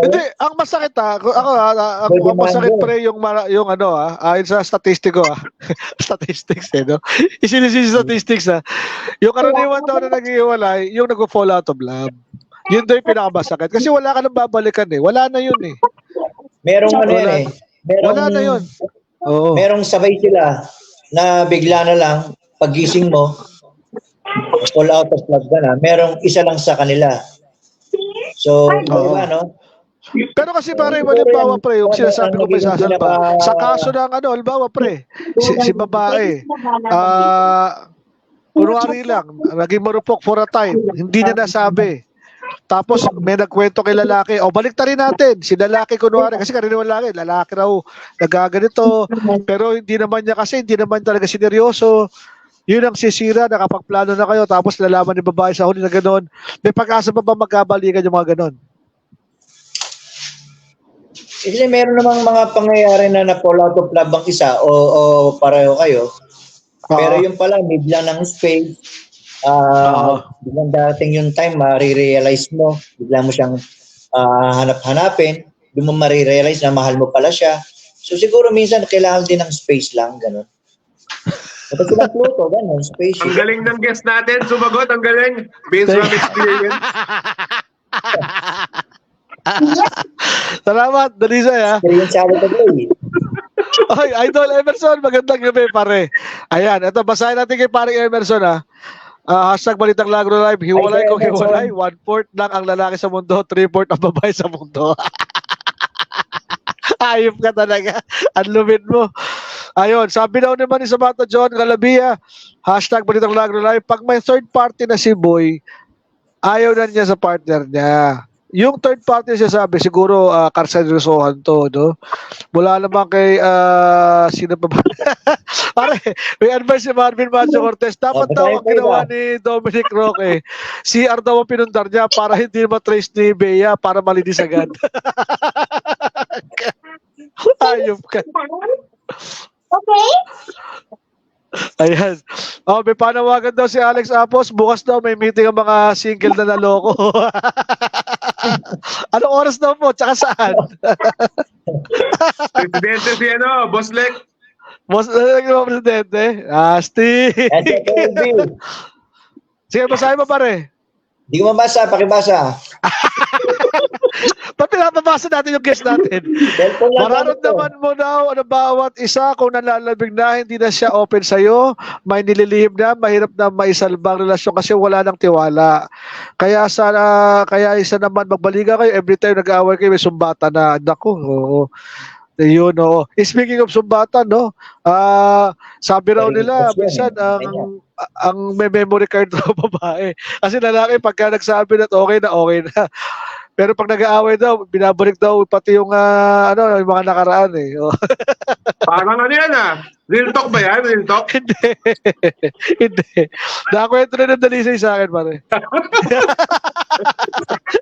Hindi, ang masakit ako ang masakit pre yung ayon sa statistiko statistics no? Isinisisi statistics yung karaniwan daw na nag-iwalay, yung nag-fall out of love. Yun daw yung pinakamasakit. Kasi wala ka nang babalikan eh. Wala na yun eh. Merong yan eh. Wala na yun. Merong sabay sila na bigla na lang, pagising mo, fall out of love ka na, merong isa lang sa kanila. So, diba, no? Pero kasi pare, halimbawa pre, yung sinasabi ko pa sasalba, sa kaso ng halimbawa pre, si babae, kunwari lang, naging marupok for a time, hindi niya nasabi. Tapos may nagkwento kay lalaki, balik ta rin natin, si lalaki kunwari, kasi karaniwan lalaki raw nagaganito, pero hindi naman talaga sineryoso. Yun ang sisira, nakapagplano na kayo, tapos lalaman ni babae sa huli na gano'n. May pag-asa pa ba magkabalikan yung mga gano'n? Kasi meron namang mga pangyayari na fall out of love ang isa o pareho kayo. Pero yung pala, need lang ng space. Biglang dating yung time, marirealize mo, biglang mo siyang hanap-hanapin, doon mo marirealize na mahal mo pala siya. So siguro minsan kailangan din ng space lang, gano'n. Ito silang Pluto, gano'n, space. Ang galing ng guest natin, sumagot, ang galing. Based on experience. Salamat, Dalisay, ha? Experienceado ka boy. Oy, Idol Emerson, magandang gabi, pare. Ayan, ito, basahin natin kay paring Emerson, ha? Hashtag Balitang Lagro Live, hiwalay Ay, kung Emerson. hiwalay, 1/4 lang ang lalaki sa mundo, 3/4 ang babae sa mundo. Ayop ka talaga. Ang lumit mo. Ayun, sabi daw naman ni Samantha John Galabia, hashtag Balitang Lagro Live, pag may third party na si Boy, ayaw na niya sa partner niya. Yung third party siya sabi, siguro Carcel Resohan to, no? Mula naman kay, sino pa ba? Pare, may advice si Marvin Macho Cortez. Dapat daw ang ginawa ni Dominic Roque, CR daw ang pinundar niya para hindi matrace ni Bea para malinis agad. Ayop ka. Okay? Ayan. Oh, may panawagan daw si Alex Apos. Bukas daw may meeting ang mga single na naloko. Anong oras daw po? Tsaka saan? Presidente si Boss Lek. Boss, presidente? Asti. Sige, basahin mo pare. Hindi ko mabasa, pakibasa. Ba't pinapabasa natin yung guest natin? Cellphone lang Mararamdaman mo daw ano bawat isa kung nalalabig na hindi na siya open sa'yo, may nililihim na, mahirap na maisalbang relasyon kasi wala nang tiwala. Kaya isa naman magbaliga kayo, every time nag-aaway kayo may sumbatan na. Naku, oo. Yun, oo. Speaking of sumbatan, no? Sabi raw nila, minsan ang may memory card daw babae. Kasi lalaki pagka nagsabi na okay na. Pero pag nag-aaway daw, binabalik daw pati yung yung mga nakaraan eh. Oh. Parang ano yan Real talk ba yan? Real talk? Hindi. Hindi. Nakakwento na ng Dalisay sa akin, pare.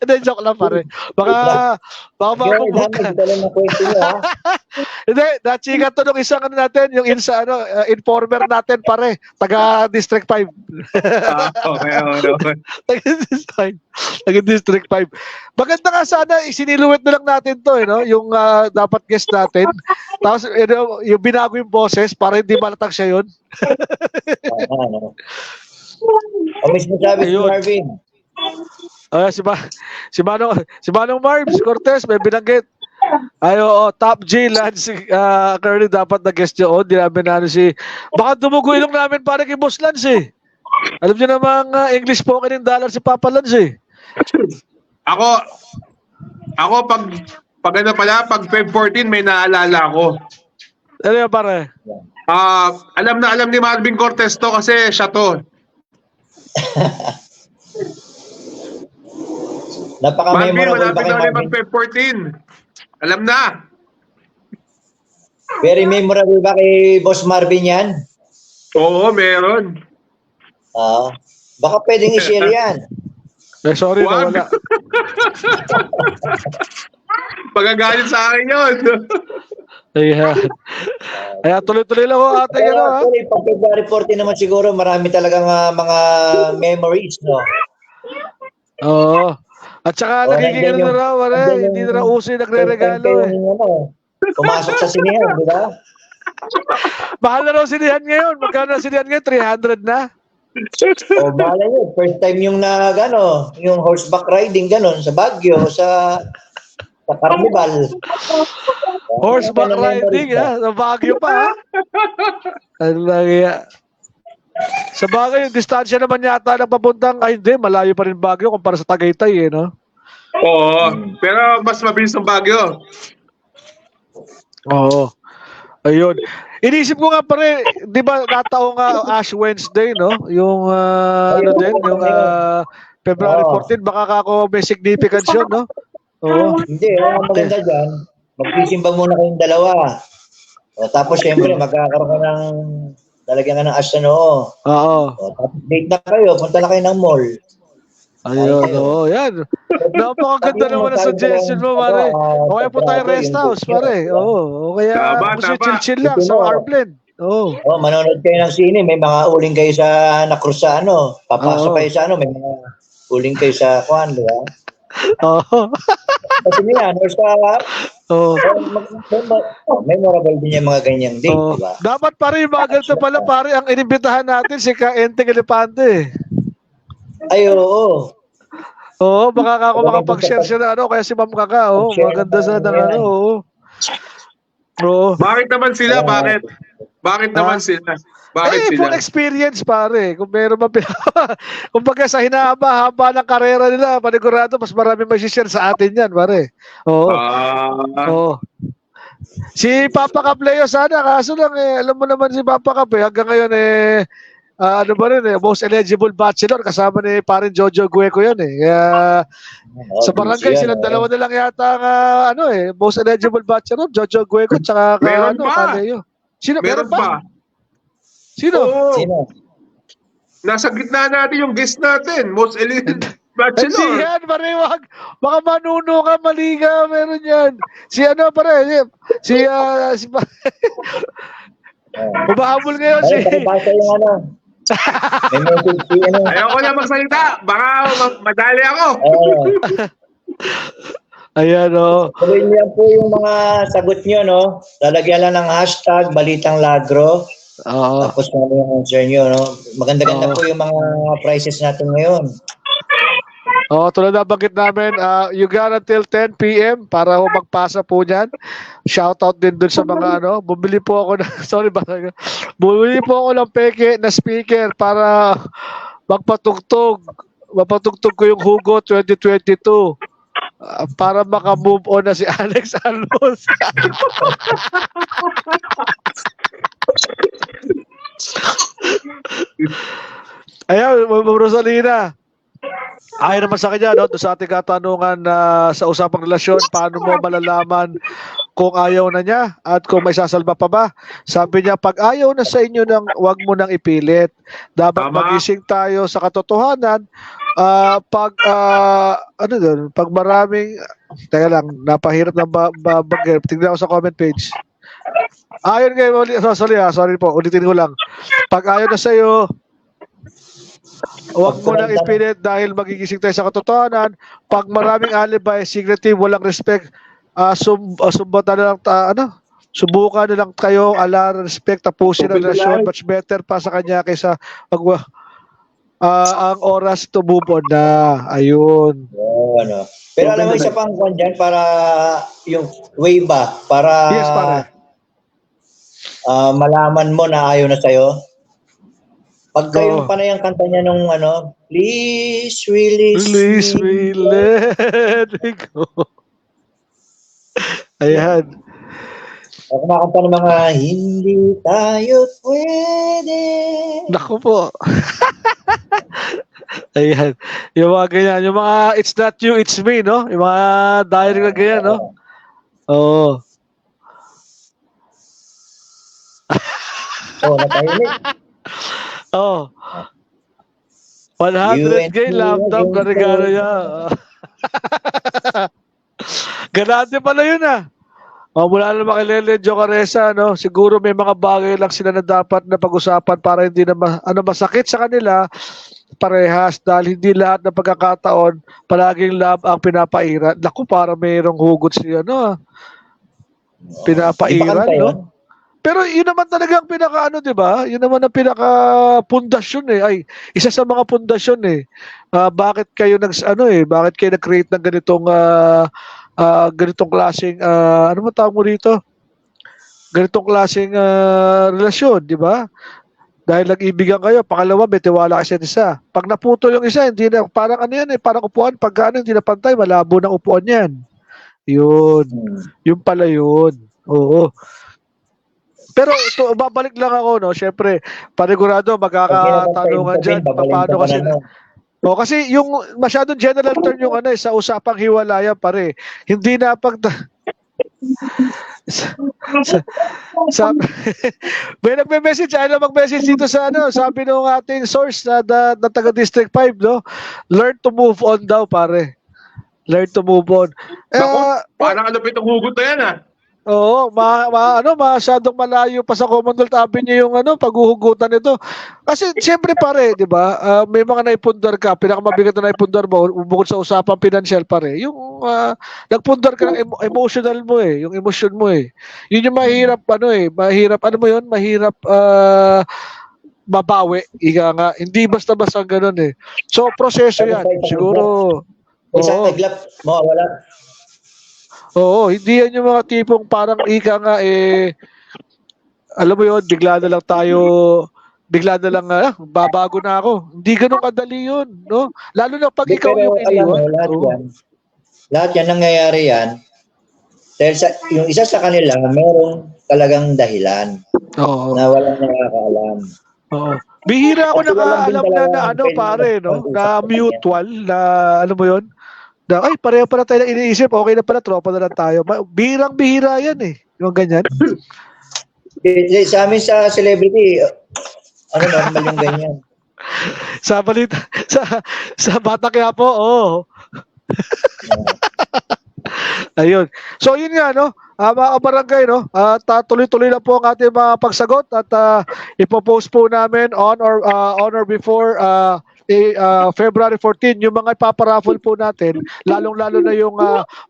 Hindi, joke lang, pare. Baka makapagpapag ka. Hindi, nachika to nung isang natin, yung informer natin, pare. Taga-District 5. Okay. Taga-District 5. Maganda nga sana, isiniluwit na lang natin to, no? Yung dapat guest natin. Tapos, yung binago yung boses para hindi malatang siya yun. O mismo sabi si Ayun. Marvin. Si Manong Marbs Cortez may binanggit. Top G Lance currently dapat na guest yun. Di namin baka dumugo ilong namin para kay Boss Lance eh. Alam niyo namang English spoken in dollar si Papa Lance eh. Ako pag Feb 14 may naalala ako. Ano yan pare? Alam ni Marvin Cortez to kasi siya to. Marvin, Napaka-memorable ba malapit kay na Marvin? Feb 14. Alam na. Very memorable ba kay Boss Marvin yan? Oo, meron. Baka pwedeng i-share yan. Sorry, Wag. nawala. Pagagalit sa akin yun. Ayan. Kaya tuloy-tuloy lang ho ating ha. Actually, pag February 14 naman siguro, marami talagang mga memories, no? Oo. At saka nagiging na raw, hindi na raw uso yung nagre-regalo eh. Pumasok sa sinihan, di ba? Mahal na raw sinihan ngayon. Magkano na sinihan ngayon? 300 na? Bahala yun. First time yung yung horseback riding, gano'n, sa Baguio, sa Carnival. Horseback riding, ha? Sa Baguio pa, ha? Ano lang yan? Sa Baguio, yung distansya naman yata ng papuntang, hindi, malayo pa rin Baguio kumpara sa Tagaytay, eh, no? Oo, pero mas mabilis ng Baguio. Oo. Ayun. Inisip ko nga pare, di ba nataong Ash Wednesday, no? Yung, yung February 14, baka ako may significance yun, no? Oo. Hindi, ang maganda dyan, magsisimba muna kayong dalawa. Tapos, syempre, magkakaroon ka ng, lalagyan ka ng ash na noo. Oo. Tapos, date na kayo, punta na kayo ng mall. Ayun, oo, yan. Napakaganda naman ang suggestion mo, pare. O kaya po tayo rest house, pare. Oo, o kaya chill-chill lang sa Arblend. Oo. Manonood kayo ng sine, may mga uling kayo sa na-cruise sa papasok kayo sa may mga uling kayo sa kuhan, di ba? Oo. Kasi niya, memorable din yung mga ganyang date, di ba? Dapat pare, yung mga ganito pala, pare, ang inimbitahan natin si Ka Enteng Elepante. Ay, oo. Oo, baka ako Maganda makapag-share siya na ano, kaya si Ma'am Kaka, oh, Mag-share maganda sa ng ng ano, oo. Oo. Bakit naman sila? Kaya- Bakit? Bakit Ha? naman sila? Bakit Eh, full sila? experience pare. Kung meron man kumbaga sa hinahaba-haba ng karera nila, panigurado mas marami may-share sa atin yan, pare. Oo. Ah, Oo. Si Papa Cap Leo sana, kaso lang eh, alam mo naman si Papa Cap hanggang ngayon ano ba rin most eligible bachelor kasama ni parin Jojo Gueco yan eh. Kaya Oh, sa busy barangay yan, silang oh. dalawa na lang yata ang most eligible bachelor, Jojo Gueco tsaka meron pa. Kaleo. Sino Meron pa. Sino? Oo. Sino? Nasa gitna natin yung guest natin. Most elite Hindi bachelor. yan, pare, wag. Baka manuno ka, mali ka, meron yan. Si ano, pare, si Umahabol ngayon si... Ay, pakibasa yung ano. May message si ano. Ayoko na magsalita. Baka madali ako. Oo. Ayan, o. Tuloy niyo po yung mga sagot niyo, no? Lalagyan lang ng hashtag Balitang Lagro. Oo. Tapos ano yung answer niyo, no? Maganda-ganda Oo. po yung mga prizes natin ngayon. Oh, tulad na banggit namin, you got until 10 p.m. para ho magpasa po niyan. Shoutout din dun sa mga ano, bumili po ako ng, sorry ba, bumili po ako ng peke na speaker para mapatugtog ko yung Hugo 2022. Para maka-move on na si Alex Almos. Ayan, Rosalina. Ayon naman sa kanya, no, doon sa ating katanungan sa usapang relasyon, paano mo malalaman kung ayaw na niya at kung may sasalba pa ba? Sabi niya, pag ayaw na sa inyo, wag mo nang ipilit. Dapat Tama. magising tayo sa katotohanan. Pag maraming, teka lang, napahirap na bagay. Tingnan ako sa comment page. Ayon kay sorry po, ulitin ko lang. Pag ayaw na sa iyo, huwag mo nang ipilit dahil magigising tayo sa katotohanan. Pag maraming alibay, secretive, walang respect, subukan na lang subukan na lang kayo, respect, tapusin ang relasyon, much better pa sa kanya kaysa ang oras to move on na. Ayun. Oo, ano. Pero alam mo, isa pang kwan dyan para yung way ba? Para Yes, pare. malaman mo na ayaw na sa'yo. Pagka Oo. yung panay ang kanta niya nung ano, please release Me, let me go. Ayan. Ako kumakanta ng mga hindi tayo pwede. Naku po. Ayan. Yung mga ganyan. Yung mga it's not you, it's me, no? Yung mga diary na ganyan, no? Oo. Oh, natahimik. Oh. You 100K and me laptop na again, regalo sir. niya. Ganante pala yun mula na makilele Jocaresa, no? Siguro may mga bagay lang sila na dapat na pag-usapan para hindi na masakit sa kanila parehas dahil hindi lahat ng pagkakataon palaging love ang pinapairan. Naku, para mayroong hugot siya, no? Pinapairan, Iba kanta no? yun? Pero yun naman talaga ang pinaka di ba? Yun naman ang pinaka pundasyon Ay, isa sa mga pundasyon bakit kayo bakit kayo nag-create ng ganitong klaseng ano mo tawag mo dito? Ganitong klaseng relasyon, di ba? Dahil nag-ibigan kayo, pangalawa may tiwala kasi isa. Pag naputol yung isa, hindi na parang parang upuan, pag hindi na pantay, malabo ng upuan yan. Yun. Yung pala yun. Oo. Pero ito, babalik lang ako, no? Siyempre, panigurado, magkakatanungan dyan. Paano kasi... kasi yung masyadong general term yung sa usapang hiwalayan, pare. Hindi na may nagme-message, ayaw mag-message dito sa sabi ng ating source na taga District 5, no? Learn to move on daw, pare. Learn to move on. Parang alupit ang hugot na yan, Oo, masyadong malayo pa sa Commonwealth Avenue yung paghuhugutan nito. Kasi siyempre pare, 'di ba? May mga naipundar ka, pinakamabigat na naipundar mo bukod sa usapang financial pare. Yung nagpundar ka ng emotional mo yung emotion mo Yun yung mahirap mahirap mahirap mabawi. Ika nga, hindi basta-basta ganoon So proseso 'yan. Siguro Isang Oo. iglap mo, wala. Oo, hindi yan yung mga tipong parang ika nga alam mo yun, bigla na lang babago na ako. Hindi ganun kadali yun, no? Lalo na pag Di, ikaw pero yung alam mo, iniwan. Oo. lahat yan nangyayari yan. Dahil yung isa sa kanila, merong talagang dahilan Oo. na walang nakakaalam. Oo. Bihira ako At sila lang din nakaalam talaga na ang ano pwede pare, no? mag-usap Na sa kanya. mutual, na ano mo yun? Na, ay, pareho pala tayo na iniisip. Okay na pala, tropa na lang tayo. Bihirang-bihira yan eh. Yung ganyan. Sa amin sa celebrity, normal yung ganyan. Sa balita, sa Bata Quiapo, oo. Ayun. So yun nga no, mga kabarangay no, at tuloy-tuloy lang po ang ating mga pagsagot at ipopost po namin on or before February 14 yung mga ipaparaffle po natin, lalong-lalo na yung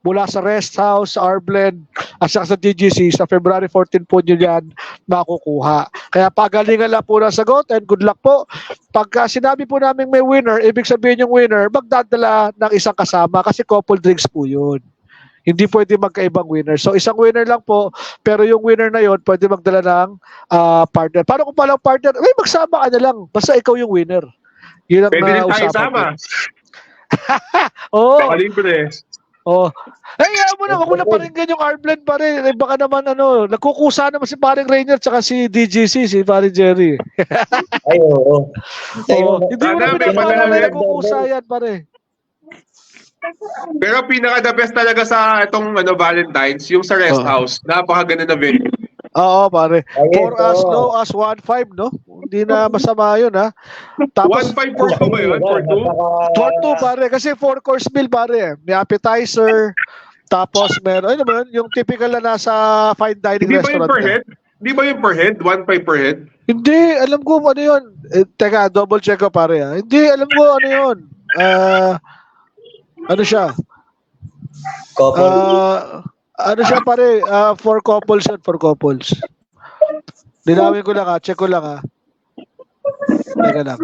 mula sa Rest House, Arblend at saka sa DGC sa February 14 po nyo yan makukuha. Kaya pagalingan lang po ng sagot and good luck po. Pagka sinabi po namin may winner, ibig sabihin yung winner magdadala ng isang kasama kasi couple drinks po yun. Hindi pwede magkaibang winner. So isang winner lang po, pero yung winner na yon pwede magdala ng partner. Paano kung palang partner? Magsama ka na lang. Basta ikaw yung winner. Yun ang Pwede din tayo usapan sama. Oo. Nakalibre. Oh. Ay, mo na, wag mo na paringgan yung Arblend pare. Eh, baka naman nagkukusa naman si paring Rainier tsaka si DGC, si paring Jerry. Ay, oo. Hindi mo na pinapala na nagkukusa yan pare. Pero pinaka-the best talaga sa itong Valentine's, yung sa Rest House. Napakaganda na venue. Oo, pare. Ayun, For as oo. low as 1.5, no? Hindi na masama yun, ha? Tapos, 1.5 for 2 ba yun? For 2? for 2, pare. Kasi 4-course meal, pare. May appetizer, tapos meron, ano ba yun? Yung typical na nasa fine dining Hindi ba yung restaurant. per head? Hindi ba yung per head? 1.5 per head? Hindi, alam ko ano yun. Teka, double check ko, pare. Ha? Hindi, alam ko ano yun. Ano siya? Couple. Ano siya pare, for couples yun, for couples. Dinawin ko lang check ko lang Teka lang.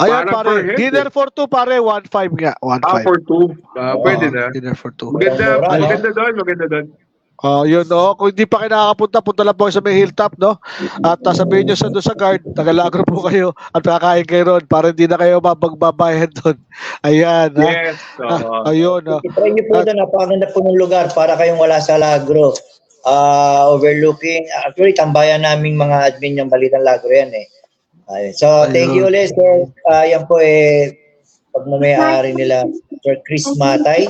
Ayan Parang pare, per head, dinner for 2 pare, 1.5 nga, 1.5. For 2. Pwede na. Dinner for 2. Maganda doon. Yun kung hindi pa kayo nakakapunta, punta lang po kayo sa may hilltop, no? At sabihin nyo doon sa guard, tagalagro po kayo at kakain kayo ron para hindi na kayo mabagbabayan doon. Ayan, Yes. Ayun, Itry niyo po doon, napakaganda po ng lugar para kayong wala sa Lagro. Overlooking, actually, tambayan naming mga admin yung Balitang Lagro yan eh. So, thank you ulit, sir. Yan po pagmamayari nila, Sir Chris Matay.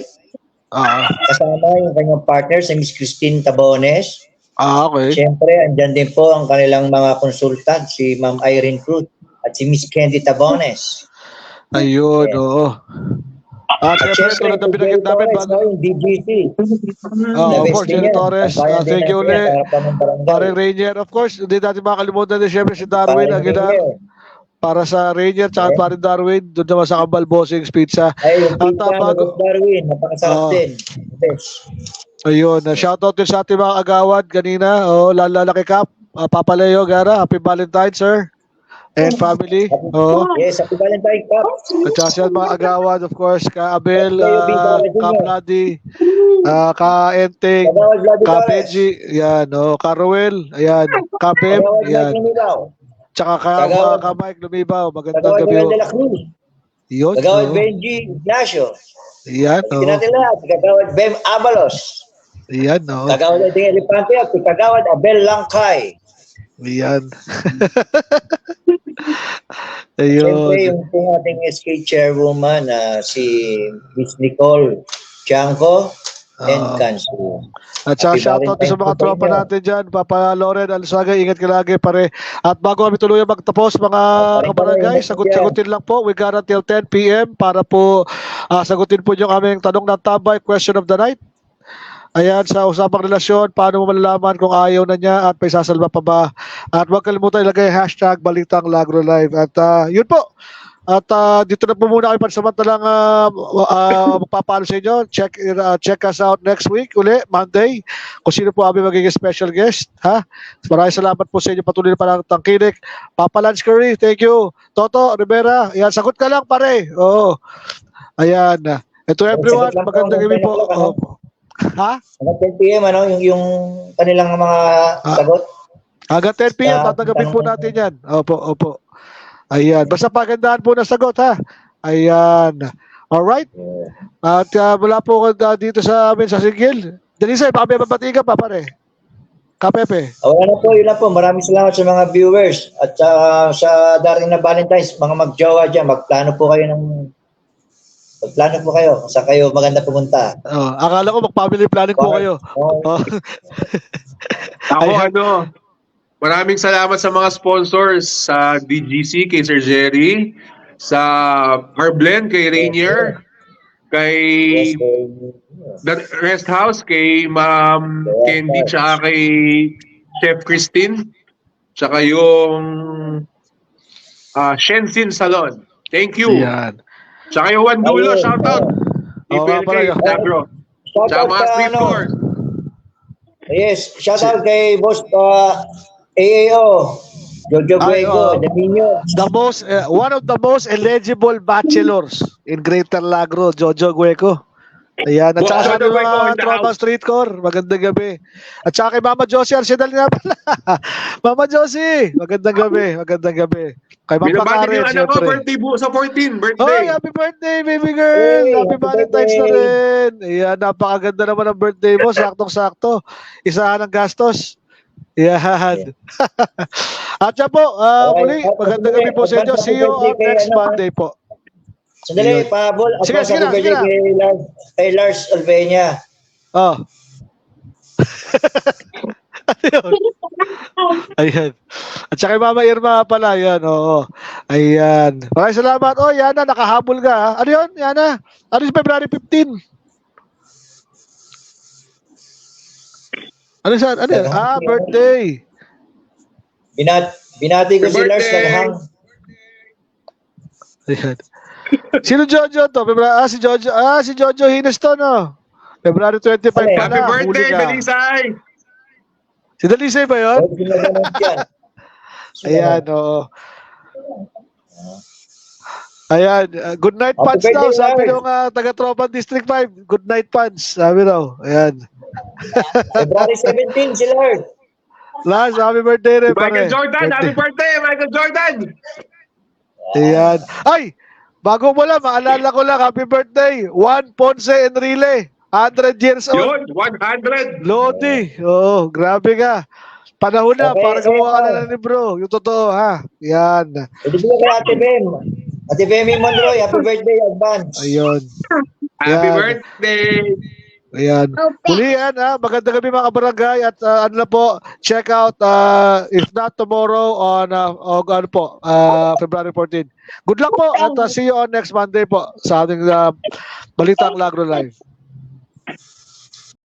Kasama yung kanyang partner, si Miss Christine Tabones. Okay. Siyempre, andyan din po ang kanilang mga consultant, si Ma'am Irene Cruz at si Miss Candy Tabones. Ayun, oo. At siyempre, tulad na binagit namin, yung DGC. Of course, Jerry Torres. Thank you ulit. Parang Rainier. Of course, hindi natin makalimutan din siyempre si Darwin Aguilar. Para sa Rainier, tsaka parang Darwin, doon naman sa Kambal Bossing's Pizza. Ay, yung pizza ng Darwin, napakasarap din. Ayun, shoutout din sa ating mga agawad kanina. Lalaki Cap, Papa Leo Gara, Happy Valentine, sir. And family. Yes, Happy Valentine, Cap. At saka siya mga agawad, of course, ka Abel, ka Vladi, ka Enteng, ka Benji, yan, ka Roel, ayan, ka Beb, yan. Tsaka ka Mike Lumibaw, magandang gabi. Yun. Kagawad Benji Ignacio. Yan, Hindi natin lahat. Kagawad Bem Abalos. Yan, Kagawad Eding Elefante at Kagawad Abel Langkay. Yan. Ayun. Siyempre, yung ating SK chairwoman, si Miss Nicole Chanco and Kansu. At saka shoutout sa mga tropa natin dyan, Papa Loren Alsaga, ingat ka lagi pare. At bago kami tuluyan magtapos, mga kabarangay, sagutin lang po. We got until 10 p.m. para po sagutin po yung aming tanong ng tambay, question of the night. Ayan, sa usapang relasyon, paano mo malalaman kung ayaw na niya at may sasalba pa ba? At huwag kalimutan ilagay hashtag Balitang Lagro Live. At yun po, At dito na po muna kayo pansamantalang magpapalo sa inyo. Check us out next week uli, Monday. Kung sino po aming magiging special guest. Ha? Maraming salamat po sa inyo. Patuloy na palang tangkilik. Papa Lance Curry, thank you. Toto Rivera, ayan, sagot ka lang pare. Oo. Ayan. Ito everyone, Sagot lang po, magandang gabi po. 10 o'clock, ano? Opo. Ha? Hanggang 10 p.m. ano, yung kanilang mga sagot. Hanggang 10 p.m. Sa- tatanggapin po natin yan. Opo, opo. Ayan. Basta pagandahan po na sagot, ha? Ayan. Alright. At mula po dito sa amin sa Sigil. Delisay, baka may babati ka pa, pare. Kapepe. Wala na po, yun na po. Maraming salamat sa mga viewers. At sa darating na Valentine's, mga magjowa dyan, magplano po kayo saan kayo maganda pumunta. Oh, akala ko mag-family planning po kayo. Oh. Ako Ayan. maraming salamat sa mga sponsors sa DGC, kay Sir Jerry, sa Harblen, kay Rainier, kay Yes, The Rest House, kay Ma'am Candy, tsaka kay Chef Christine, tsaka yung Shensin Salon. Thank you. Ayan. Tsaka yung Juan Dulo, Ayun. shoutout. Oo nga pala yun. Milagro. Tsaka Shoutout mga sa street tours. Yes, shoutout kay Boss AAO, Jojo Ay, Guego, Dominio. One of the most eligible bachelors in Greater Lagro, Jojo Gueco. Ayan. At saka sa Jojo aming Gueco mga in the tropa house. street core, magandang gabi. At saka kay Mama Josie Arsenal nga pala. Mama Josie, magandang gabi, magandang gabi. Kay Mama Binabati Karen, yung anak ko, syempre. birthday buo sa 14, birthday. Hoy, happy birthday, baby girl! Hey, Happy happy Valentine's na birthday. rin! Ayan, napakaganda naman ang birthday mo. Saktong-sakto. Isahan ng gastos. Yan. At yan po, muli, magandang gabi po sa inyo. See you on next Monday po. Sandali, Ayun. pahabol. Sige, sige na, Happy sige birthday kay Lars Alvenia. Oh. Ano yun? Ayan. At saka kay Mama Irma pala, yan, oo. Ayan. Maraming salamat. Oh, Yana, nakahabol ka, ha? Ano yun, Yana? Ano yung February 15? Ano siya? Ano yan? Birthday. Binati ko si Happy Lars birthday. naghang. Ayan. Sino Jojo to? Si Jojo. Si Jojo Hines to, no? February 25 Happy pala. Happy birthday, Huli ka. Belisay! Si Dalisay ba yun? Huwag ginaganap yan. Ayan, oo. Ayan, good night, Happy Pans daw. birthday, Sabi Lars. nung taga-tropa District 5. Good night, Pans. Sabi daw. Ayan. February 17 si Lars. Lars, happy birthday rin, Michael pare. Jordan, happy birthday, Michael Jordan! Ayan. Ay, bago mo lang, maalala ko lang, happy birthday. Juan Ponce Enrile, 100 years old. Yun, 100! Lodi. Oo, grabe ka. Panahon na, Okay, para okay, gumawa ka okay. na ng libro. Yung totoo, ha? Yan. Ibigay kay Ate Bem. Ate Bemi Monroy, happy birthday advance. Ayun. Happy Yan. birthday! Ayan. Muli yan, ha? Magandang gabi mga kabarangay. At ano na po, check out, if not tomorrow, on February 14. Good luck po at see you on next Monday po sa ating Balitang Lagro Live.